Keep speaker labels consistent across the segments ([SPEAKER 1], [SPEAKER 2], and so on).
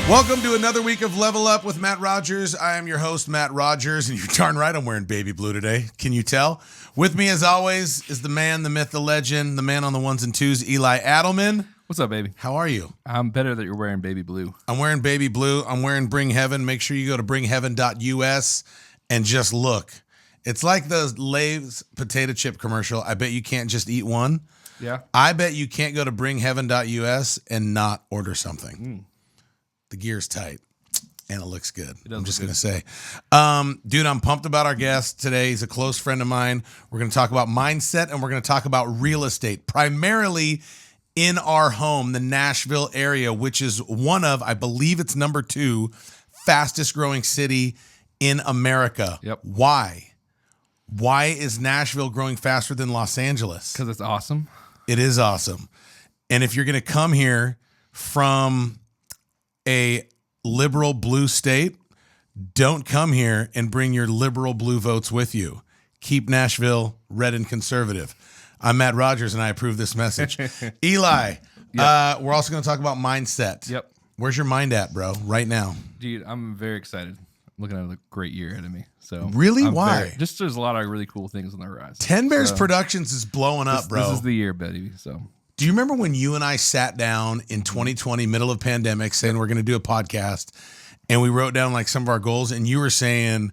[SPEAKER 1] Welcome to another week of Level Up with Matt Rogers. I am your host, Matt Rogers, and you're darn right I'm wearing baby blue today. Can you tell? With me, as always, is the man, the myth, the legend, the man on the ones and twos, Eli Adelman.
[SPEAKER 2] What's up, baby?
[SPEAKER 1] How are you?
[SPEAKER 2] I'm better that you're wearing baby blue.
[SPEAKER 1] I'm wearing baby blue. I'm wearing Bring Heaven. Make sure you go to bringheaven.us and just look. It's like the Lay's potato chip commercial. I bet you can't just eat one.
[SPEAKER 2] Yeah.
[SPEAKER 1] I bet you can't go to bringheaven.us and not order something. The gear's tight, and it looks good. I'm just going to say. Dude, I'm pumped about our guest today. He's a close friend of mine. We're going to talk about mindset, and we're going to talk about real estate, primarily in our home, the Nashville area, which is one of, I believe it's number 2, fastest growing city in America.
[SPEAKER 2] Yep.
[SPEAKER 1] Why? Why is Nashville growing faster than Los Angeles?
[SPEAKER 2] Because it's awesome.
[SPEAKER 1] It is awesome. And if you're going to come here from a liberal blue state, don't come here and bring your liberal blue votes with you. Keep Nashville red and conservative. I'm Matt Rogers, and I approve this message. Eli, we're also going to talk about mindset.
[SPEAKER 2] Yep.
[SPEAKER 1] Where's your mind at, bro, right now?
[SPEAKER 2] Dude, I'm very excited. I'm looking at a great year ahead of me. So
[SPEAKER 1] Really? Why?
[SPEAKER 2] There's a lot of really cool things on the horizon.
[SPEAKER 1] 10 Bears Productions is blowing up, bro.
[SPEAKER 2] This is the year, baby. So
[SPEAKER 1] do you remember when you and I sat down in 2020, middle of pandemic, saying we're going to do a podcast, and we wrote down like some of our goals, and you were saying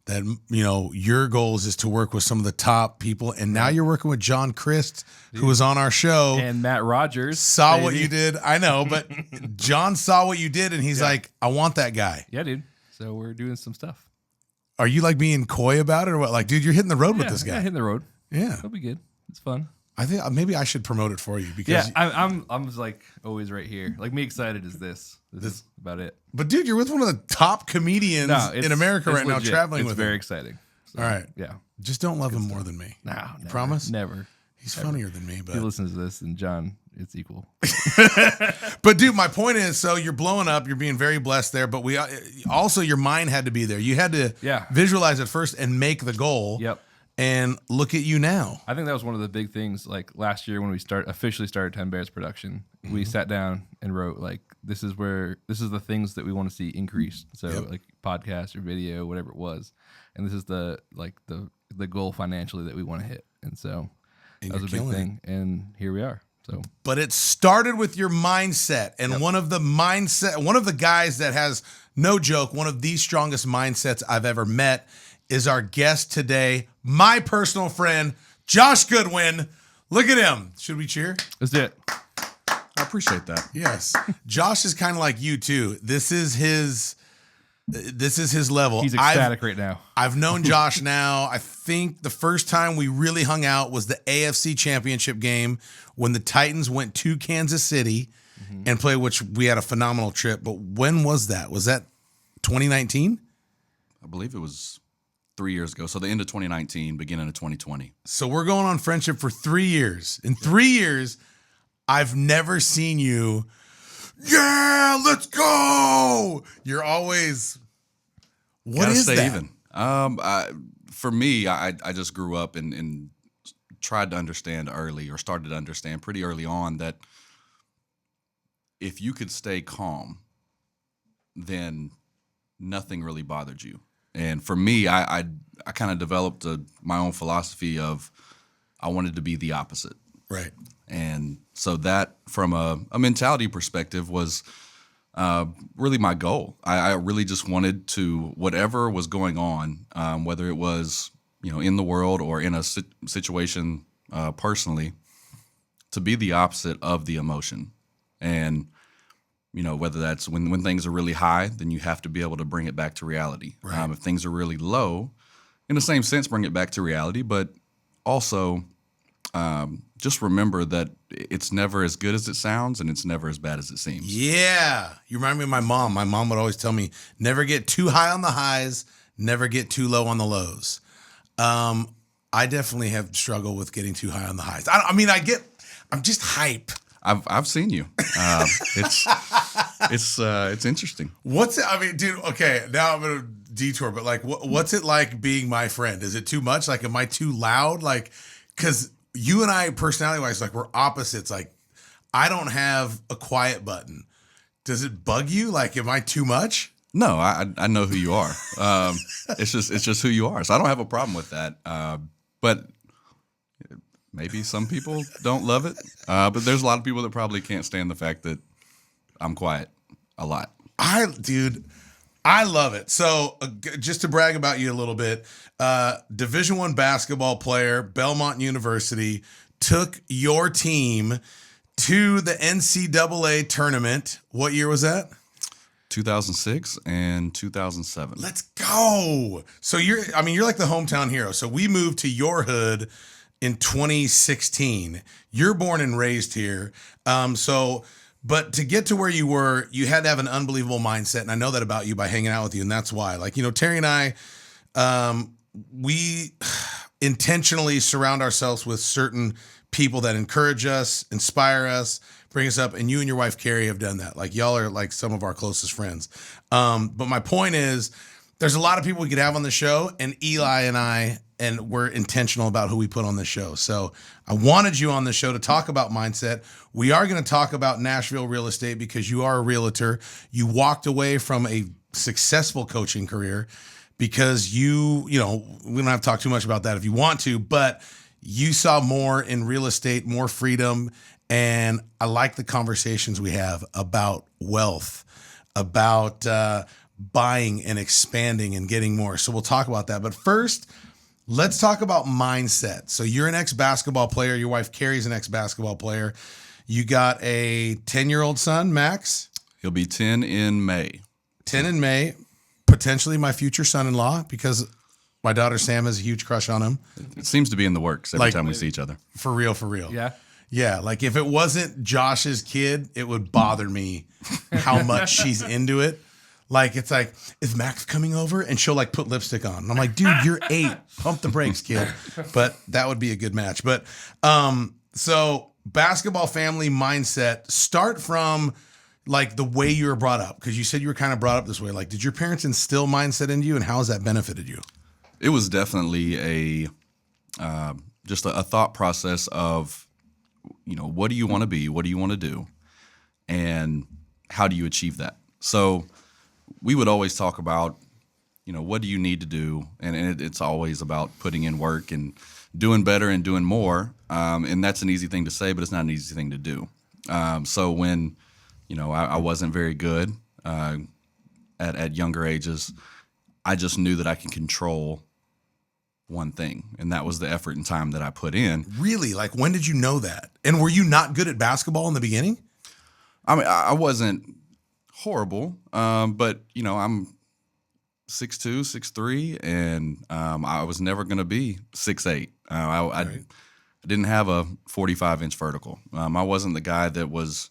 [SPEAKER 1] that, you know, your goals is to work with some of the top people, and now you're working with John Christ, who was on our show.
[SPEAKER 2] And Matt Rogers.
[SPEAKER 1] Saw what you did. I know, but John saw what you did, and he's like, I want that guy.
[SPEAKER 2] Yeah, dude. So we're doing some stuff.
[SPEAKER 1] Are you like being coy about it or what? Like, dude, you're hitting the road with this guy.
[SPEAKER 2] Yeah, hitting the road.
[SPEAKER 1] Yeah.
[SPEAKER 2] It'll be good. It's fun.
[SPEAKER 1] I think maybe I should promote it for you because
[SPEAKER 2] I'm like always right here. Like me excited is this. This is about it.
[SPEAKER 1] But dude, you're with one of the top comedians in America right now, traveling with him.
[SPEAKER 2] It's very exciting. So,
[SPEAKER 1] all right.
[SPEAKER 2] Yeah.
[SPEAKER 1] Just don't love him more than me.
[SPEAKER 2] No,
[SPEAKER 1] you promise?
[SPEAKER 2] Never.
[SPEAKER 1] He's funnier than me, but
[SPEAKER 2] he listens to this, and John, it's equal.
[SPEAKER 1] But dude, my point is, so you're blowing up, you're being very blessed there, but we also, your mind had to be there. You had to visualize it first and make the goal.
[SPEAKER 2] Yep.
[SPEAKER 1] And look at you now.
[SPEAKER 2] I think that was one of the big things. Like last year when we officially started 10 Bears Production, we sat down and wrote like, this is the things that we want to see increased. So like podcast or video, whatever it was, and this is the goal financially that we want to hit. And so that was a big thing. And here we are. So, but
[SPEAKER 1] it started with your mindset, and one of the guys that has, no joke, one of the strongest mindsets I've ever met is our guest today, my personal friend, Josh Goodwin. Look at him. Should we cheer?
[SPEAKER 2] Let's do it.
[SPEAKER 3] I appreciate that.
[SPEAKER 1] Yes. Josh is kind of like you too. This is his level.
[SPEAKER 2] He's ecstatic right now.
[SPEAKER 1] I've known Josh now. I think the first time we really hung out was the AFC Championship game when the Titans went to Kansas City and played, which we had a phenomenal trip. But when was that? Was that 2019?
[SPEAKER 3] I believe it was 3 years ago. So the end of 2019, beginning of 2020.
[SPEAKER 1] So we're going on friendship for 3 years. In 3 years, I've never seen you, yeah, let's go. You're always, what is that?
[SPEAKER 3] Even. For me, I just grew up and tried to understand early, or started to understand pretty early on, that if you could stay calm, then nothing really bothered you. And for me, I kind of developed my own philosophy of I wanted to be the opposite.
[SPEAKER 1] Right.
[SPEAKER 3] And so that, from a mentality perspective, was really my goal. I really just wanted to, whatever was going on, whether it was, in the world or in a situation personally, to be the opposite of the emotion. And whether that's when things are really high, then you have to be able to bring it back to reality.
[SPEAKER 1] Right.
[SPEAKER 3] If things are really low, in the same sense, bring it back to reality, but also just remember that it's never as good as it sounds, and it's never as bad as it seems.
[SPEAKER 1] Yeah. You remind me of my mom. My mom would always tell me, never get too high on the highs, never get too low on the lows. I definitely have struggled with getting too high on the highs. I'm just hype.
[SPEAKER 3] I've seen you. It's interesting.
[SPEAKER 1] Dude, okay, now I'm going to detour, but like, what's it like being my friend? Is it too much? Like, am I too loud? Like, because you and I, personality-wise, like, we're opposites. Like, I don't have a quiet button. Does it bug you? Like, am I too much?
[SPEAKER 3] No, I know who you are. It's just who you are. So I don't have a problem with that. But maybe some people don't love it. But there's a lot of people that probably can't stand the fact that I'm quiet a lot.
[SPEAKER 1] I love it. So just to brag about you a little bit, Division I basketball player, Belmont University, took your team to the NCAA tournament. What year was that?
[SPEAKER 3] 2006 and 2007.
[SPEAKER 1] Let's go. So you're like the hometown hero. So we moved to your hood in 2016. You're born and raised here. But to get to where you were, you had to have an unbelievable mindset. And I know that about you by hanging out with you. And that's why, like, Terry and I, we intentionally surround ourselves with certain people that encourage us, inspire us, bring us up. And you and your wife, Carrie, have done that. Like, y'all are like some of our closest friends. But my point is, there's a lot of people we could have on the show, and Eli and we're intentional about who we put on the show. So I wanted you on the show to talk about mindset. We are going to talk about Nashville real estate because you are a realtor. You walked away from a successful coaching career because we don't have to talk too much about that if you want to, but you saw more in real estate, more freedom. And I like the conversations we have about wealth, about buying and expanding and getting more. So we'll talk about that. But first, let's talk about mindset. So you're an ex-basketball player. Your wife, Carrie's an ex-basketball player. You got a 10-year-old son, Max.
[SPEAKER 3] He'll be 10 in May.
[SPEAKER 1] 10 in May. Potentially my future son-in-law because my daughter, Sam, has a huge crush on him.
[SPEAKER 3] It seems to be in the works every time we see each other.
[SPEAKER 1] For real.
[SPEAKER 2] Yeah.
[SPEAKER 1] Yeah, like if it wasn't Josh's kid, it would bother me how much she's into it. Like, it's like, is Max coming over? And she'll like put lipstick on. And I'm like, dude, you're 8. Pump the brakes, kid. But that would be a good match. But so basketball family mindset, start from like the way you were brought up. Because you said you were kind of brought up this way. Like, did your parents instill mindset into you, and how has that benefited you?
[SPEAKER 3] It was definitely just a thought process of, what do you want to be? What do you want to do? And how do you achieve that? So we would always talk about, what do you need to do? And it's always about putting in work and doing better and doing more. And that's an easy thing to say, but it's not an easy thing to do. So when, I wasn't very good at younger ages, I just knew that I can control one thing, and that was the effort and time that I put in.
[SPEAKER 1] Really? Like, when did you know that? And were you not good at basketball in the beginning?
[SPEAKER 3] I mean, I wasn't horrible, but I'm 6'2", 6'3", and I was never going to be 6'8". I didn't have a 45-inch vertical. I wasn't the guy that was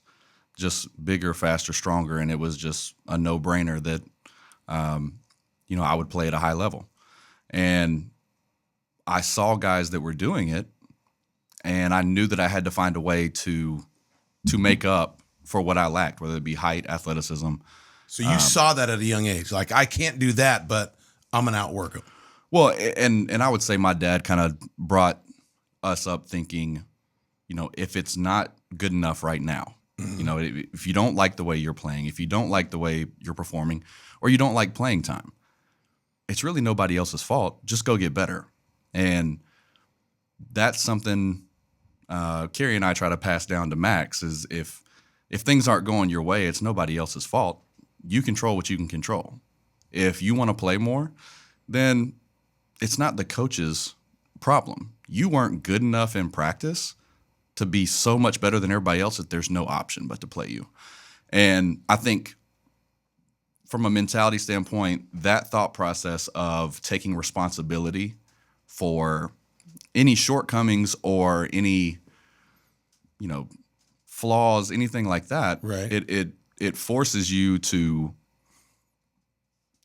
[SPEAKER 3] just bigger, faster, stronger, and it was just a no-brainer that I would play at a high level. And I saw guys that were doing it, and I knew that I had to find a way to make up for what I lacked, whether it be height, athleticism.
[SPEAKER 1] So you saw that at a young age. Like, I can't do that, but I'm going to outwork him.
[SPEAKER 3] Well, and I would say my dad kind of brought us up thinking, if it's not good enough right now, if you don't like the way you're playing, if you don't like the way you're performing, or you don't like playing time, it's really nobody else's fault. Just go get better. And that's something Carrie and I try to pass down to Max is if things aren't going your way, it's nobody else's fault. You control what you can control. If you want to play more, then it's not the coach's problem. You weren't good enough in practice to be so much better than everybody else that there's no option but to play you. And I think from a mentality standpoint, that thought process of taking responsibility for any shortcomings or any, flaws, anything like that,
[SPEAKER 1] right?
[SPEAKER 3] It forces you to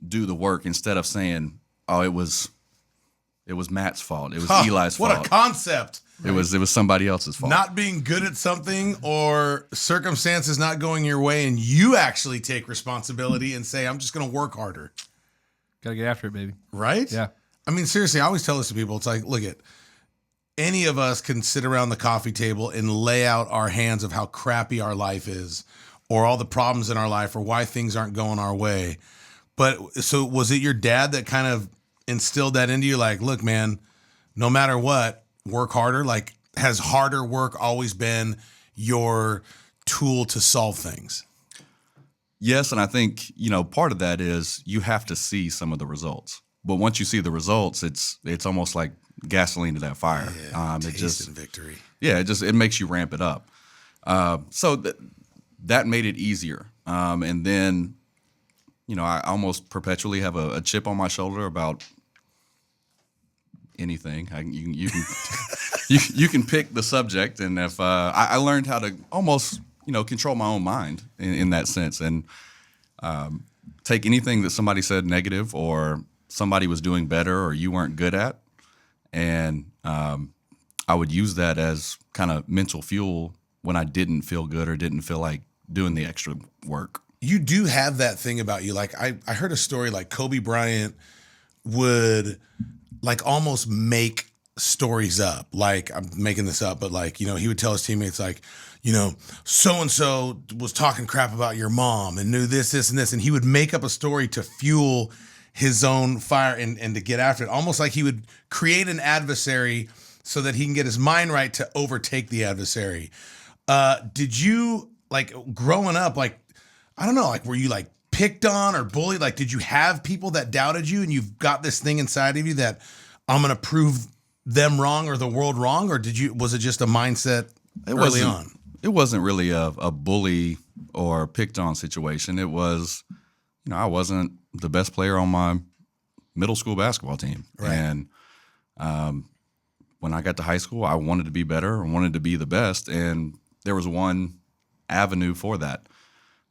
[SPEAKER 3] do the work instead of saying, "Oh, it was Matt's fault. It was Eli's fault."
[SPEAKER 1] What a concept!
[SPEAKER 3] It was somebody else's fault.
[SPEAKER 1] Not being good at something or circumstances not going your way, and you actually take responsibility and say, "I'm just going to work harder."
[SPEAKER 2] Gotta get after it, baby.
[SPEAKER 1] Right?
[SPEAKER 2] Yeah.
[SPEAKER 1] I mean, seriously, I always tell this to people. It's like, look at any of us can sit around the coffee table and lay out our hands of how crappy our life is, or all the problems in our life or why things aren't going our way. But so was it your dad that kind of instilled that into you? Like, look, man, no matter what, work harder. Like, has harder work always been your tool to solve things?
[SPEAKER 3] Yes, and I think, part of that is you have to see some of the results. But once you see the results, it's almost like gasoline to that fire.
[SPEAKER 1] Yeah, taste and victory.
[SPEAKER 3] Yeah, it makes you ramp it up. So that made it easier. And then, I almost perpetually have a chip on my shoulder about anything. You can you can pick the subject, and if I learned how to almost control my own mind in that sense, and take anything that somebody said negative or somebody was doing better or you weren't good at, and I would use that as kind of mental fuel when I didn't feel good or didn't feel like doing the extra work.
[SPEAKER 1] You do have that thing about you. Like I heard a story like Kobe Bryant would like almost make stories up. Like, I'm making this up, but like, he would tell his teammates like, so-and-so was talking crap about your mom and knew this, and this. And he would make up a story to fuel his own fire and to get after it. Almost like he would create an adversary so that he can get his mind right to overtake the adversary. Did you, like, growing up, like, I don't know, like, were you like picked on or bullied? Like, did you have people that doubted you and you've got this thing inside of you that I'm going to prove them wrong or the world wrong? Or was it just a mindset early on?
[SPEAKER 3] It wasn't really a bully or picked on situation. It was, I wasn't the best player on my middle school basketball team.
[SPEAKER 1] Right.
[SPEAKER 3] And when I got to high school, I wanted to be better and wanted to be the best. And there was one avenue for that.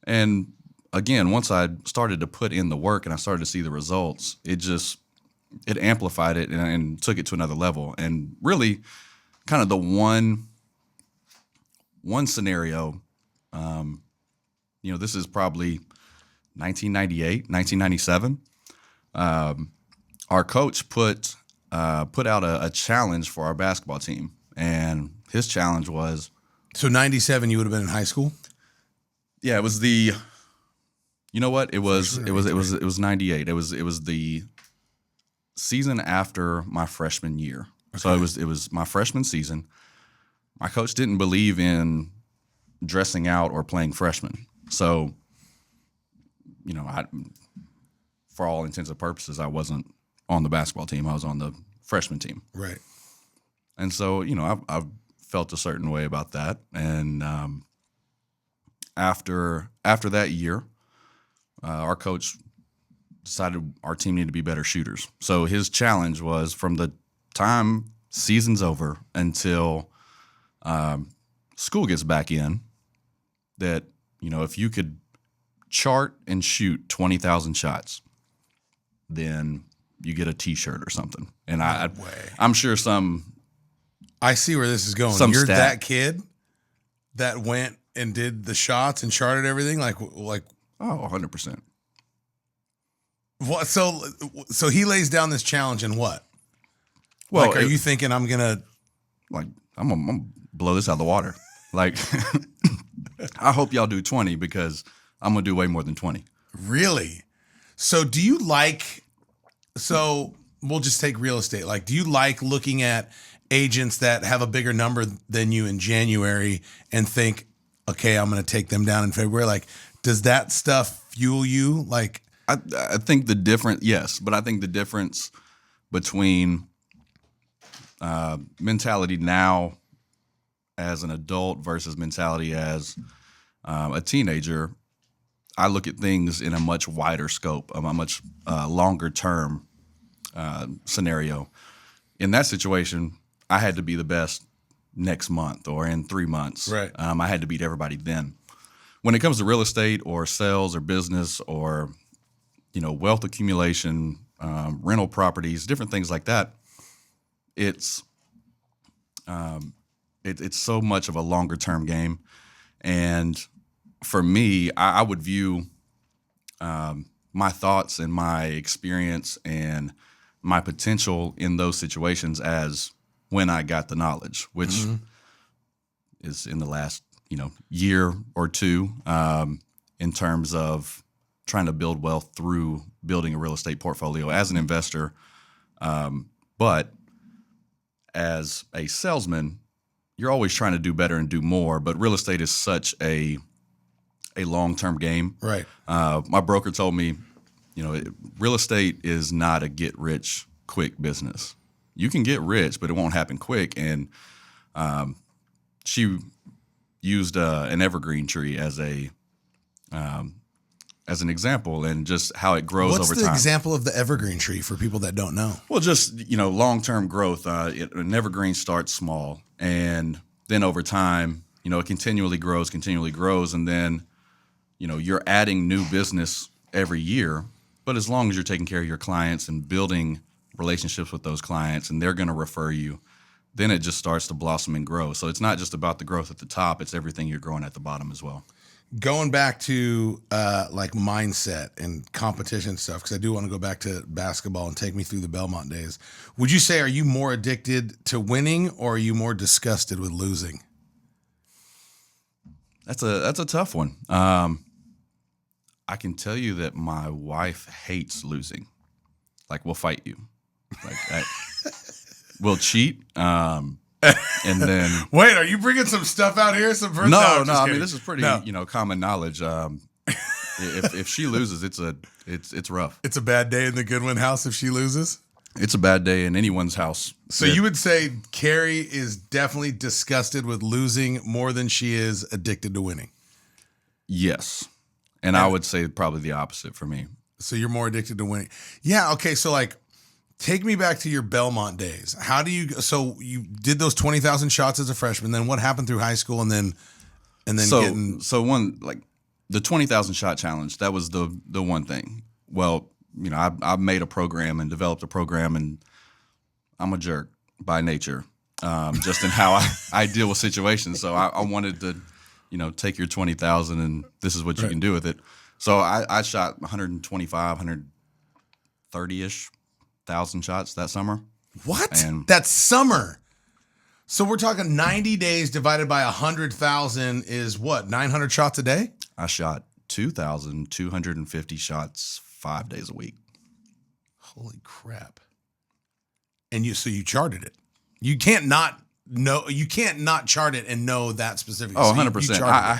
[SPEAKER 3] And again, once I started to put in the work and I started to see the results, it amplified it and took it to another level. And really kind of the one scenario, this is probably 1998, 1997. Our coach put out a challenge for our basketball team, and his challenge was.
[SPEAKER 1] So 97, you would have been in high school?
[SPEAKER 3] Yeah, it was the. You know what? It was 98. It was the season after my freshman year. Okay. So it was my freshman season. My coach didn't believe in dressing out or playing freshmen. So, for all intents and purposes, I wasn't on the basketball team. I was on the freshman team.
[SPEAKER 1] Right.
[SPEAKER 3] And so, I've felt a certain way about that. And after that year, our coach decided our team needed to be better shooters. So his challenge was from the time season's over until school gets back in, that, if you could chart and shoot 20,000 shots, then you get a T-shirt or something. And I'm sure
[SPEAKER 1] I see where this is going. You're that kid that went and did the shots and charted everything, like.
[SPEAKER 3] Oh, 100%.
[SPEAKER 1] What? So he lays down this challenge and what?
[SPEAKER 3] Well,
[SPEAKER 1] like, are you thinking I'm gonna
[SPEAKER 3] blow this out of the water? Like, I hope y'all do 20 because I'm gonna do way more than 20.
[SPEAKER 1] Really? So do you like? So we'll just take real estate. Like, do you like looking at agents that have a bigger number than you in January and think, okay, I'm gonna take them down in February? Like, does that stuff fuel you? Like,
[SPEAKER 3] I think the difference, yes, but I think the difference between mentality now as an adult versus mentality as a teenager, I look at things in a much wider scope, a much longer term scenario. In that situation, I had to be the best next month or in 3 months.
[SPEAKER 1] Right.
[SPEAKER 3] I had to beat everybody then. When it comes to real estate or sales or business or, wealth accumulation, rental properties, different things like that, it's so much of a longer term game. And for me, I would view my thoughts and my experience and my potential in those situations as when I got the knowledge, which is in the last year or two in terms of trying to build wealth through building a real estate portfolio as an investor. But as a salesman, you're always trying to do better and do more. But real estate is such a long-term game.
[SPEAKER 1] Right.
[SPEAKER 3] My broker told me, real estate is not a get-rich-quick business. You can get rich, but it won't happen quick. And she used an evergreen tree as an example, and just how it grows over time.
[SPEAKER 1] What's the example of the evergreen tree for people that don't know?
[SPEAKER 3] Well, just long-term growth. An evergreen starts small, and then over time, it continually grows, and then you're adding new business every year. But as long as you're taking care of your clients and building relationships with those clients, and they're going to refer you, then it just starts to blossom and grow. So it's not just about the growth at the top; it's everything you're growing at the bottom as well.
[SPEAKER 1] Going back to like mindset and competition stuff, because I do want to go back to basketball and take me through the Belmont days. Would you say, are you more addicted to winning, or are you more disgusted with losing?
[SPEAKER 3] That's a tough one. I can tell you that my wife hates losing. Like, we'll fight you. Like, we'll cheat. And then
[SPEAKER 1] wait, are you bringing some stuff out here?
[SPEAKER 3] No. I mean, this is pretty, common knowledge. If she loses, it's rough.
[SPEAKER 1] It's a bad day in the Goodwin house if she loses.
[SPEAKER 3] It's a bad day in anyone's house.
[SPEAKER 1] So you would say Carrie is definitely disgusted with losing more than she is addicted to winning.
[SPEAKER 3] Yes, and I would say probably the opposite for me.
[SPEAKER 1] So you're more addicted to winning. Yeah. Okay. So like, take me back to your Belmont days. How do you? So you did those 20,000 shots as a freshman. Then what happened through high school, and then
[SPEAKER 3] the 20,000 shot challenge. That was the one thing. Well, I made a program and developed a program, and I'm a jerk by nature, just in how I deal with situations. So I wanted to, take your 20,000 and this is what you can do with it. So I shot 125, 130-ish thousand shots that summer.
[SPEAKER 1] What?
[SPEAKER 3] And
[SPEAKER 1] that's summer. So we're talking 90 days divided by 100,000 is what? 900 shots a day?
[SPEAKER 3] I shot 2,250 shots 5 days a week.
[SPEAKER 1] Holy crap. And you charted it. You can't not chart it and know that specific.
[SPEAKER 3] Oh, 100%. I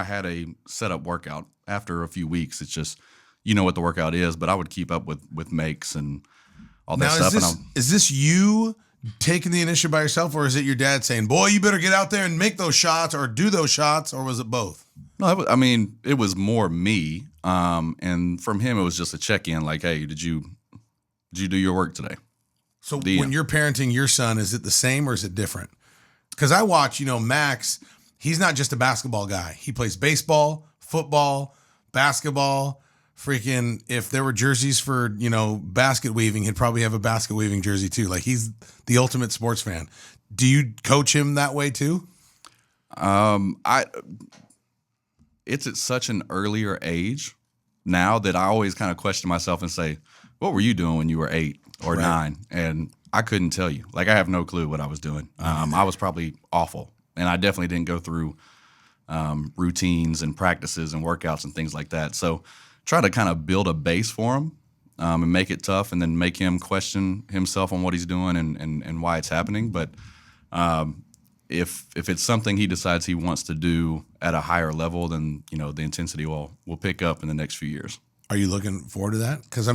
[SPEAKER 3] had a set up workout. After a few weeks, it's just, what the workout is, but I would keep up with makes and all that stuff.
[SPEAKER 1] Is this you taking the initiative by yourself, or is it your dad saying, boy, you better get out there and make those shots or do those shots, or was it both?
[SPEAKER 3] No, it was more me. And from him, it was just a check-in like, hey, did you do your work today?
[SPEAKER 1] So when you're parenting your son, is it the same or is it different? Because I watch, Max, he's not just a basketball guy. He plays baseball, football, basketball. Freaking, if there were jerseys for, basket weaving, he'd probably have a basket weaving jersey too. Like, he's the ultimate sports fan. Do you coach him that way too? It's at such an earlier age now that I always kind of question myself and say, what were you doing when you were 8 or 9? And I couldn't tell you. Like, I have no clue what I was doing. I was probably awful. And I definitely didn't go through routines and practices and workouts and things like that. So try to kind of build a base for him and make it tough, and then make him question himself on what he's doing and why it's happening. But if it's something he decides he wants to do at a higher level, then the intensity will pick up in the next few years. Are you looking forward to that? Because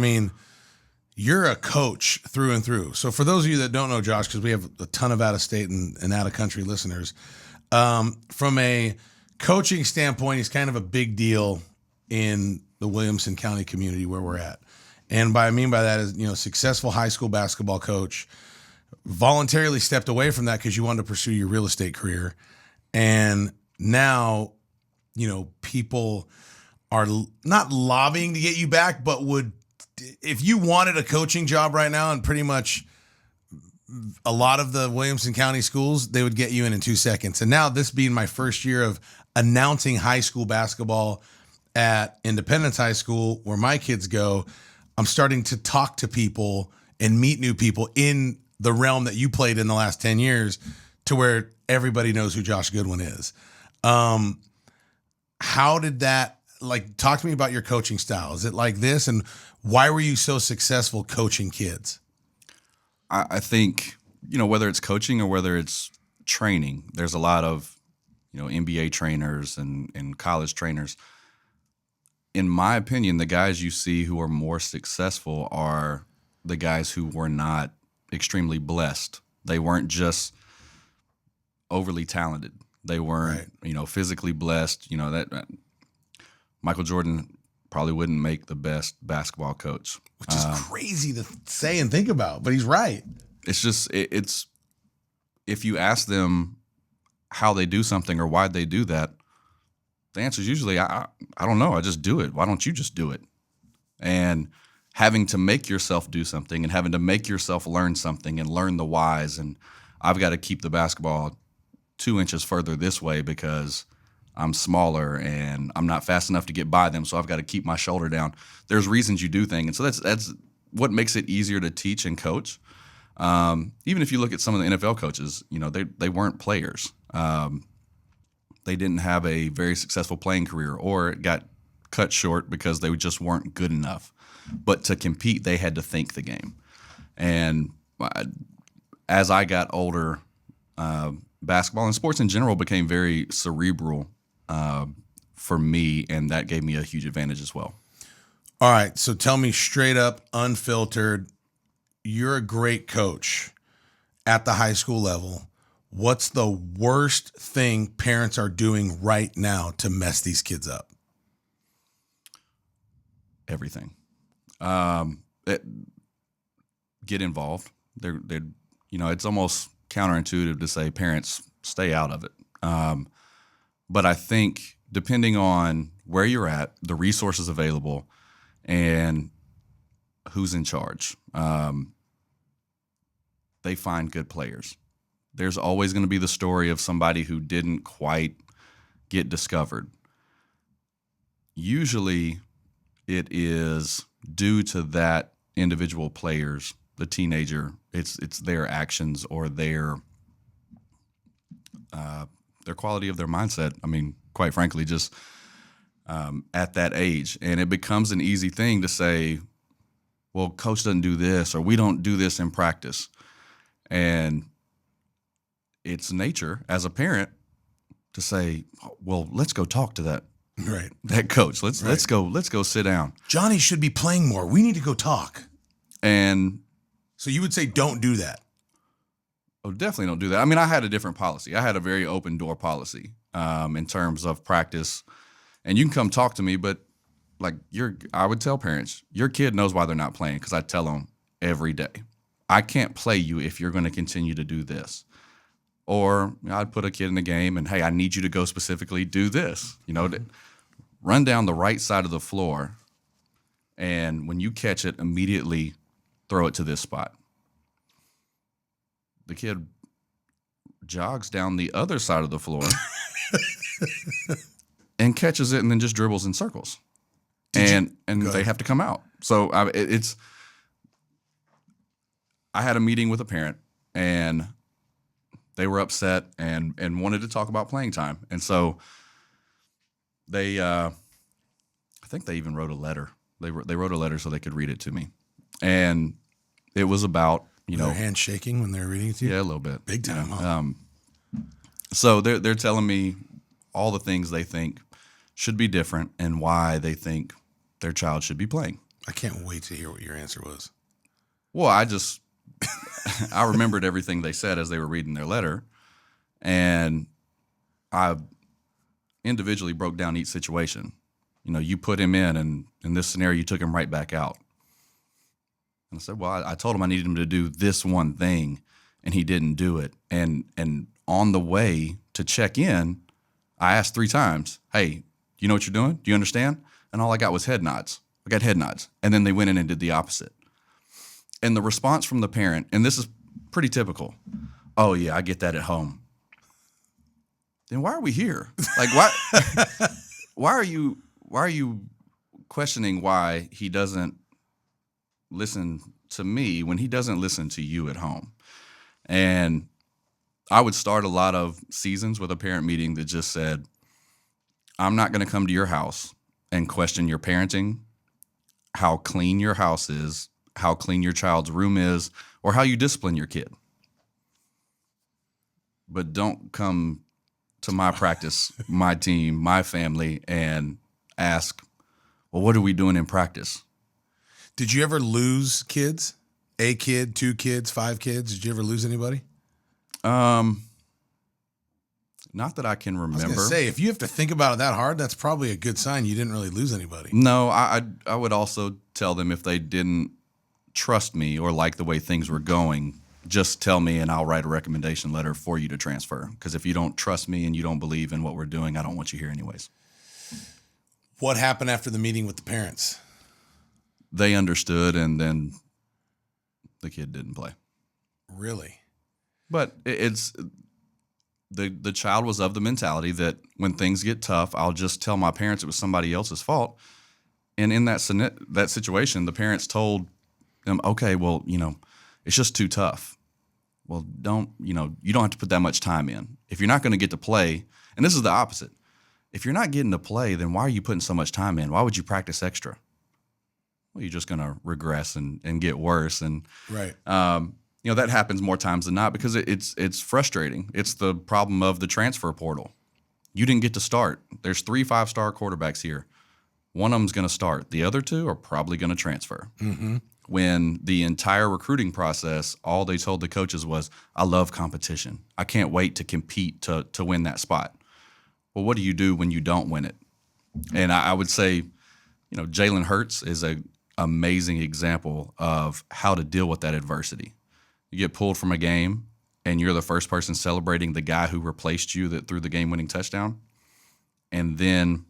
[SPEAKER 1] you're a coach through and through. So for those of you that don't know Josh, because we have a ton of out-of-state and out-of-country listeners, from a coaching standpoint, he's kind of a big deal in the Williamson County community where we're at. And by that is, successful high school basketball coach, voluntarily stepped away from that because you wanted to pursue your real estate career. And now, people are not lobbying to get you back, but if you wanted a coaching job right now, and pretty much a lot of the Williamson County schools, they would get you in 2 seconds. And now, this being my first year of announcing high school basketball at Independence High School, where my kids go, I'm starting to talk to people and meet new people in the realm that you played in the last 10 years, to where everybody knows who Josh Goodwin is. How did that, like, talk to me about your coaching style? Is it like this? And why were you so successful coaching kids?
[SPEAKER 3] I think, whether it's coaching or whether it's training, there's a lot of, NBA trainers and college trainers. In my opinion, the guys you see who are more successful are the guys who were not extremely blessed. They weren't just overly talented. They weren't, physically blessed. That Michael Jordan probably wouldn't make the best basketball coach.
[SPEAKER 1] Which is crazy to say and think about, but he's right.
[SPEAKER 3] It's just, it's if you ask them how they do something or why they do that, the answer is usually, I don't know. I just do it. Why don't you just do it? And having to make yourself do something and having to make yourself learn something and learn the whys. And I've got to keep the basketball 2 inches further this way because I'm smaller and I'm not fast enough to get by them. So I've got to keep my shoulder down. There's reasons you do things. And so that's what makes it easier to teach and coach. Even if you look at some of the NFL coaches, they weren't players. They didn't have a very successful playing career or it got cut short because they just weren't good enough. But to compete, they had to think the game. And as I got older, basketball and sports in general became very cerebral for me, and that gave me a huge advantage as well.
[SPEAKER 1] All right, so tell me straight up, unfiltered, you're a great coach at the high school level. What's the worst thing parents are doing right now to mess these kids up?
[SPEAKER 3] Everything. Get involved. They're it's almost counterintuitive to say parents stay out of it. But I think depending on where you're at, the resources available, and who's in charge, they find good players. There's always going to be the story of somebody who didn't quite get discovered. Usually it is due to that individual player's, the teenager, it's their actions or their quality of their mindset. I mean, quite frankly, just at that age. And it becomes an easy thing to say, well, coach doesn't do this or we don't do this in practice. And it's nature as a parent to say, well, let's go talk to that coach. Let's go sit down.
[SPEAKER 1] Johnny should be playing more. We need to go talk.
[SPEAKER 3] And
[SPEAKER 1] so you would say don't do that.
[SPEAKER 3] Oh, definitely don't do that. I mean, I had a different policy. I had a very open door policy in terms of practice. And you can come talk to me, but I would tell parents, your kid knows why they're not playing because I tell them every day. I can't play you if you're going to continue to do this. Or I'd put a kid in the game and, hey, I need you to go specifically do this. Run down the right side of the floor, and when you catch it, immediately throw it to this spot. The kid jogs down the other side of the floor and catches it and then just dribbles in circles. And they have to come out. So I had a meeting with a parent, and they were upset and wanted to talk about playing time. And so they, I think they even wrote a letter. They wrote a letter so they could read it to me. And it was about,
[SPEAKER 1] their hands shaking when they were reading it to you?
[SPEAKER 3] Yeah, a little bit.
[SPEAKER 1] Big time. Huh?
[SPEAKER 3] So they're telling me all the things they think should be different and why they think their child should be playing.
[SPEAKER 1] I can't wait to hear what your answer was.
[SPEAKER 3] Well, I remembered everything they said as they were reading their letter, and I individually broke down each situation. You put him in this scenario, you took him right back out. And I said, well, I told him I needed him to do this one thing, and he didn't do it. And on the way to check in, I asked 3 times, hey, you know what you're doing? Do you understand? And all I got was head nods. I got head nods. And then they went in and did the opposite. And the response from the parent, and this is pretty typical, oh, yeah, I get that at home. Then why are we here? Like, why are you questioning why he doesn't listen to me when he doesn't listen to you at home? And I would start a lot of seasons with a parent meeting that just said, I'm not going to come to your house and question your parenting, how clean your house is, how clean your child's room is, or how you discipline your kid. But don't come to my practice, my team, my family, and ask, well, what are we doing in practice?
[SPEAKER 1] Did you ever lose kids? A kid, 2 kids, 5 kids? Did you ever lose anybody?
[SPEAKER 3] Not that I can remember.
[SPEAKER 1] I was gonna say, if you have to think about it that hard, that's probably a good sign you didn't really lose anybody.
[SPEAKER 3] No, I would also tell them if they didn't trust me or like the way things were going, just tell me and I'll write a recommendation letter for you to transfer. Because if you don't trust me and you don't believe in what we're doing, I don't want you here anyways.
[SPEAKER 1] What happened after the meeting with the parents?
[SPEAKER 3] They understood, and then the kid didn't play.
[SPEAKER 1] Really? But
[SPEAKER 3] it's the child was of the mentality that when things get tough, I'll just tell my parents it was somebody else's fault. And in that situation, the parents told them, okay, well, it's just too tough. Well, you don't have to put that much time in. If you're not going to get to play, and this is the opposite. If you're not getting to play, then why are you putting so much time in? Why would you practice extra? Well, you're just going to regress and get worse. And
[SPEAKER 1] right.
[SPEAKER 3] That happens more times than not because it's frustrating. It's the problem of the transfer portal. You didn't get to start. There's 3 5-star quarterbacks here. One of them's going to start. The other 2 are probably going to transfer.
[SPEAKER 1] Mm-hmm.
[SPEAKER 3] When the entire recruiting process, all they told the coaches was, I love competition. I can't wait to compete to win that spot. Well, what do you do when you don't win it? And I would say, Jalen Hurts is an amazing example of how to deal with that adversity. You get pulled from a game, and you're the first person celebrating the guy who replaced you that threw the game-winning touchdown. And then,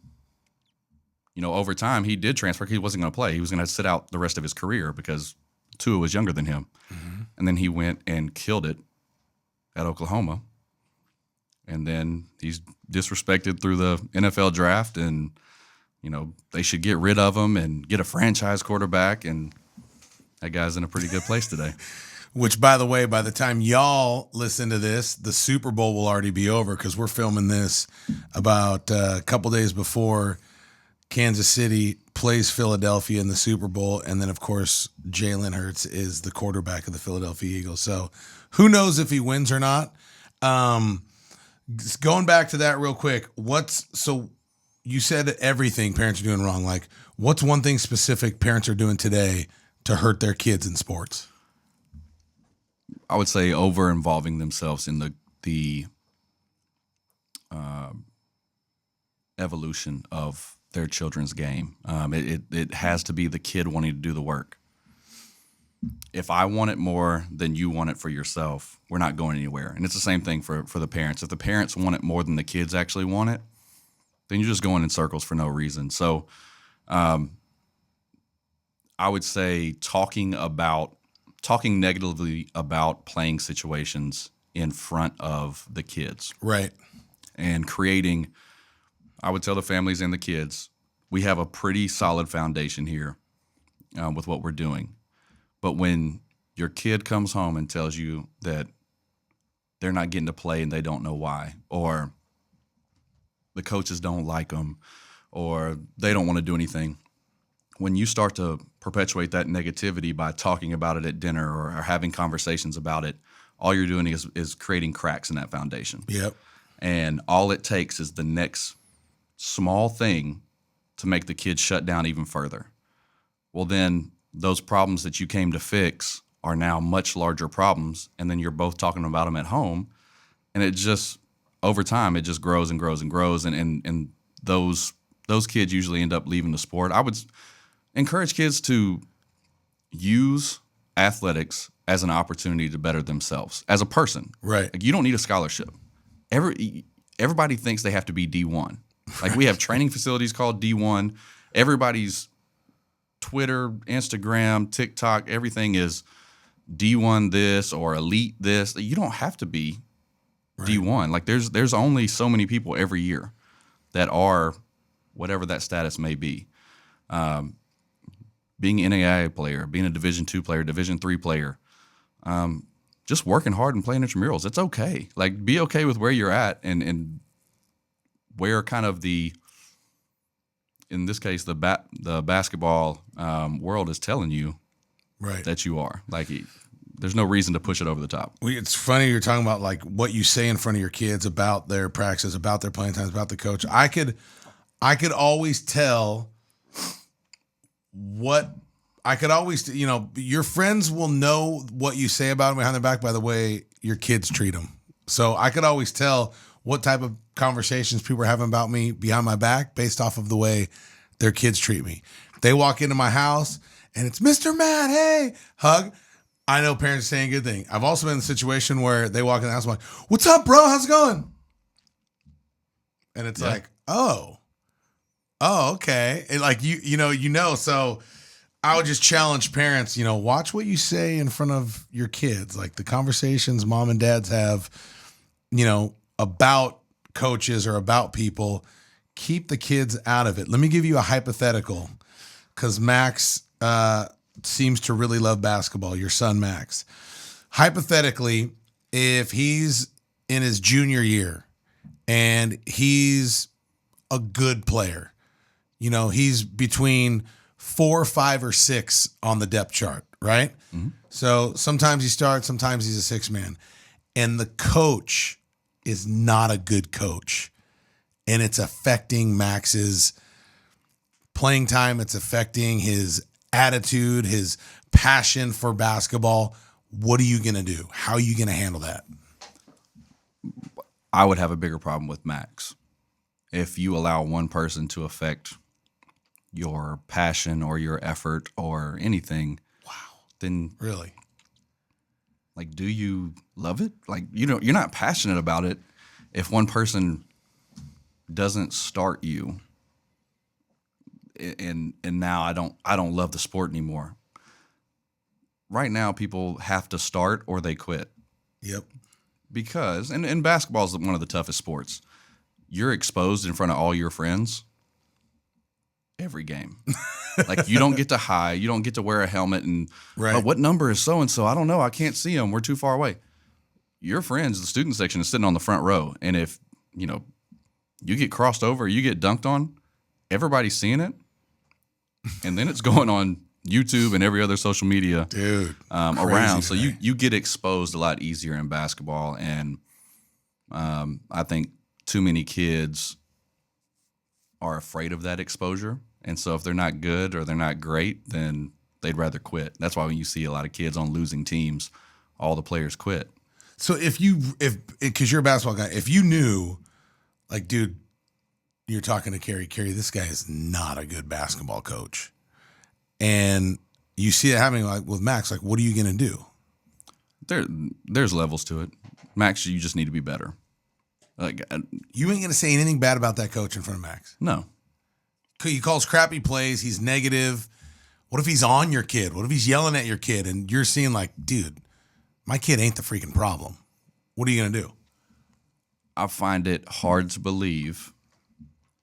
[SPEAKER 3] over time, he did transfer. He wasn't going to play. He was going to sit out the rest of his career because Tua was younger than him.
[SPEAKER 1] Mm-hmm.
[SPEAKER 3] And then he went and killed it at Oklahoma. And then he's disrespected through the NFL draft, and, they should get rid of him and get a franchise quarterback, and that guy's in a pretty good place today.
[SPEAKER 1] Which, by the way, by the time y'all listen to this, the Super Bowl will already be over because we're filming this about a couple days before Kansas City plays Philadelphia in the Super Bowl. And then, of course, Jalen Hurts is the quarterback of the Philadelphia Eagles. So who knows if he wins or not? Going back to that real quick, so you said everything parents are doing wrong. Like, what's one thing specific parents are doing today to hurt their kids in sports?
[SPEAKER 3] I would say over-involving themselves in the evolution of their children's game. It has to be the kid wanting to do the work. If I want it more than you want it for yourself, we're not going anywhere. And it's the same thing for the parents. If the parents want it more than the kids actually want it, then you're just going in circles for no reason. So I would say talking negatively about playing situations in front of the kids.
[SPEAKER 1] Right.
[SPEAKER 3] And I would tell the families and the kids, we have a pretty solid foundation here with what we're doing. But when your kid comes home and tells you that they're not getting to play and they don't know why, or the coaches don't like them, or they don't want to do anything, when you start to perpetuate that negativity by talking about it at dinner or having conversations about it, all you're doing is creating cracks in that foundation.
[SPEAKER 1] Yep.
[SPEAKER 3] And all it takes is the next small thing to make the kid shut down even further. Well, then those problems that you came to fix are now much larger problems, and then you're both talking about them at home, and it just, over time, it just grows and grows and grows, and those kids usually end up leaving the sport. I would encourage kids to use athletics as an opportunity to better themselves as a person.
[SPEAKER 1] Right.
[SPEAKER 3] Like, you don't need a scholarship. Everybody thinks they have to be D1. Like, we have training facilities called D1. Everybody's Twitter, Instagram, TikTok, everything is D1 this or elite this. You don't have to be D1. Like, there's only so many people every year that are whatever that status may be. Being an NAIA player, being a Division II player, Division III player, just working hard and playing intramurals. It's okay. Like, be okay with where you're at and where kind of in this case, the basketball world is telling you
[SPEAKER 1] right
[SPEAKER 3] that you are. Like, there's no reason to push it over the top.
[SPEAKER 1] It's funny you're talking about like what you say in front of your kids about their practices, about their playing times, about the coach. I could always tell your friends will know what you say about them behind their back by the way your kids treat them. So I could always tell what type of conversations people are having about me behind my back based off of the way their kids treat me. They walk into my house and it's Mr. Matt, hey, hug. I know parents are saying a good thing. I've also been in a situation where they walk in the house and I'm like, what's up, bro? How's it going? And it's like, oh, okay. And like, you know, so I would just challenge parents, watch what you say in front of your kids. Like the conversations mom and dads have, about coaches or about people, keep the kids out of it. Let me give you a hypothetical because Max seems to really love basketball, your son Max. Hypothetically, if he's in his junior year and he's a good player, he's between 4, 5, or 6 on the depth chart, right? Mm-hmm. So sometimes he starts, sometimes he's a 6-man. And the coach is not a good coach. And it's affecting Max's playing time. It's affecting his attitude, his passion for basketball. What are you going to do? How are you going to handle that?
[SPEAKER 3] I would have a bigger problem with Max. If you allow one person to affect your passion or your effort or anything, then
[SPEAKER 1] really,
[SPEAKER 3] like, do you love it? Like, you're not passionate about it if one person doesn't start you. And now I don't love the sport anymore. Right now, people have to start or they quit.
[SPEAKER 1] Yep.
[SPEAKER 3] Because and basketball is one of the toughest sports. You're exposed in front of all your friends every game. Like, you don't get to hide. You don't get to wear a helmet and,
[SPEAKER 1] right.
[SPEAKER 3] Oh, what number is so-and-so? I don't know. I can't see them. We're too far away. Your friends, the student section, is sitting on the front row. And if, you get crossed over, you get dunked on, everybody's seeing it. And then it's going on YouTube and every other social media around. So you get exposed a lot easier in basketball. And I think too many kids are afraid of that exposure. And so if they're not good or they're not great, then they'd rather quit. That's why when you see a lot of kids on losing teams, all the players quit.
[SPEAKER 1] So because you're a basketball guy, if you knew, like, dude, you're talking to Carrie, this guy is not a good basketball coach. And you see it happening like with Max, like, what are you going to do?
[SPEAKER 3] There's levels to it. Max, you just need to be better. Like,
[SPEAKER 1] you ain't going to say anything bad about that coach in front of Max.
[SPEAKER 3] No.
[SPEAKER 1] He calls crappy plays. He's negative. What if he's on your kid? What if he's yelling at your kid and you're seeing like, dude, my kid ain't the freaking problem. What are you going to do?
[SPEAKER 3] I find it hard to believe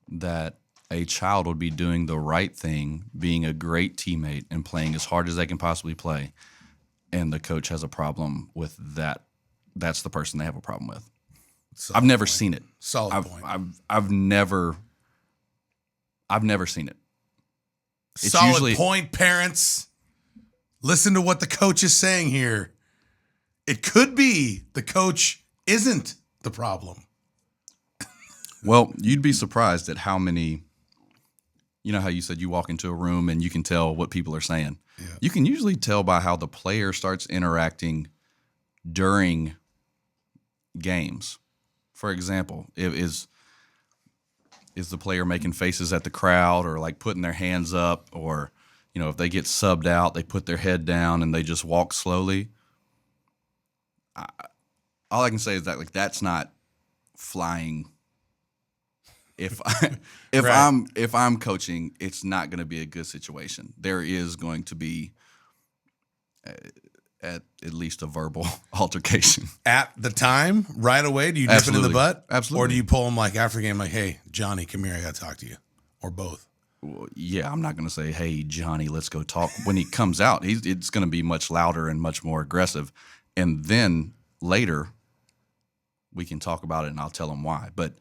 [SPEAKER 3] that a child would be doing the right thing, being a great teammate and playing as hard as they can possibly play, and the coach has a problem with that. That's the person they have a problem with. I've never seen it.
[SPEAKER 1] Solid point.
[SPEAKER 3] I've never seen it. It's
[SPEAKER 1] solid point, parents. Listen to what the coach is saying here. It could be the coach isn't the problem.
[SPEAKER 3] Well, you'd be surprised at how many, how you said you walk into a room and you can tell what people are saying. Yeah. You can usually tell by how the player starts interacting during games. For example, is the player making faces at the crowd or like putting their hands up, or, if they get subbed out, they put their head down and they just walk slowly. All I can say is that, like, that's not flying. If I'm coaching, it's not going to be a good situation. There is going to be at least a verbal altercation
[SPEAKER 1] at the time, right away. Do you nip it in the butt?
[SPEAKER 3] Absolutely.
[SPEAKER 1] Or do you pull them like after the game, like, hey, Johnny, come here, I got to talk to you, or both?
[SPEAKER 3] Well, yeah, I'm not going to say, hey, Johnny, let's go talk. When he comes out, it's going to be much louder and much more aggressive. And then later we can talk about it and I'll tell them why. But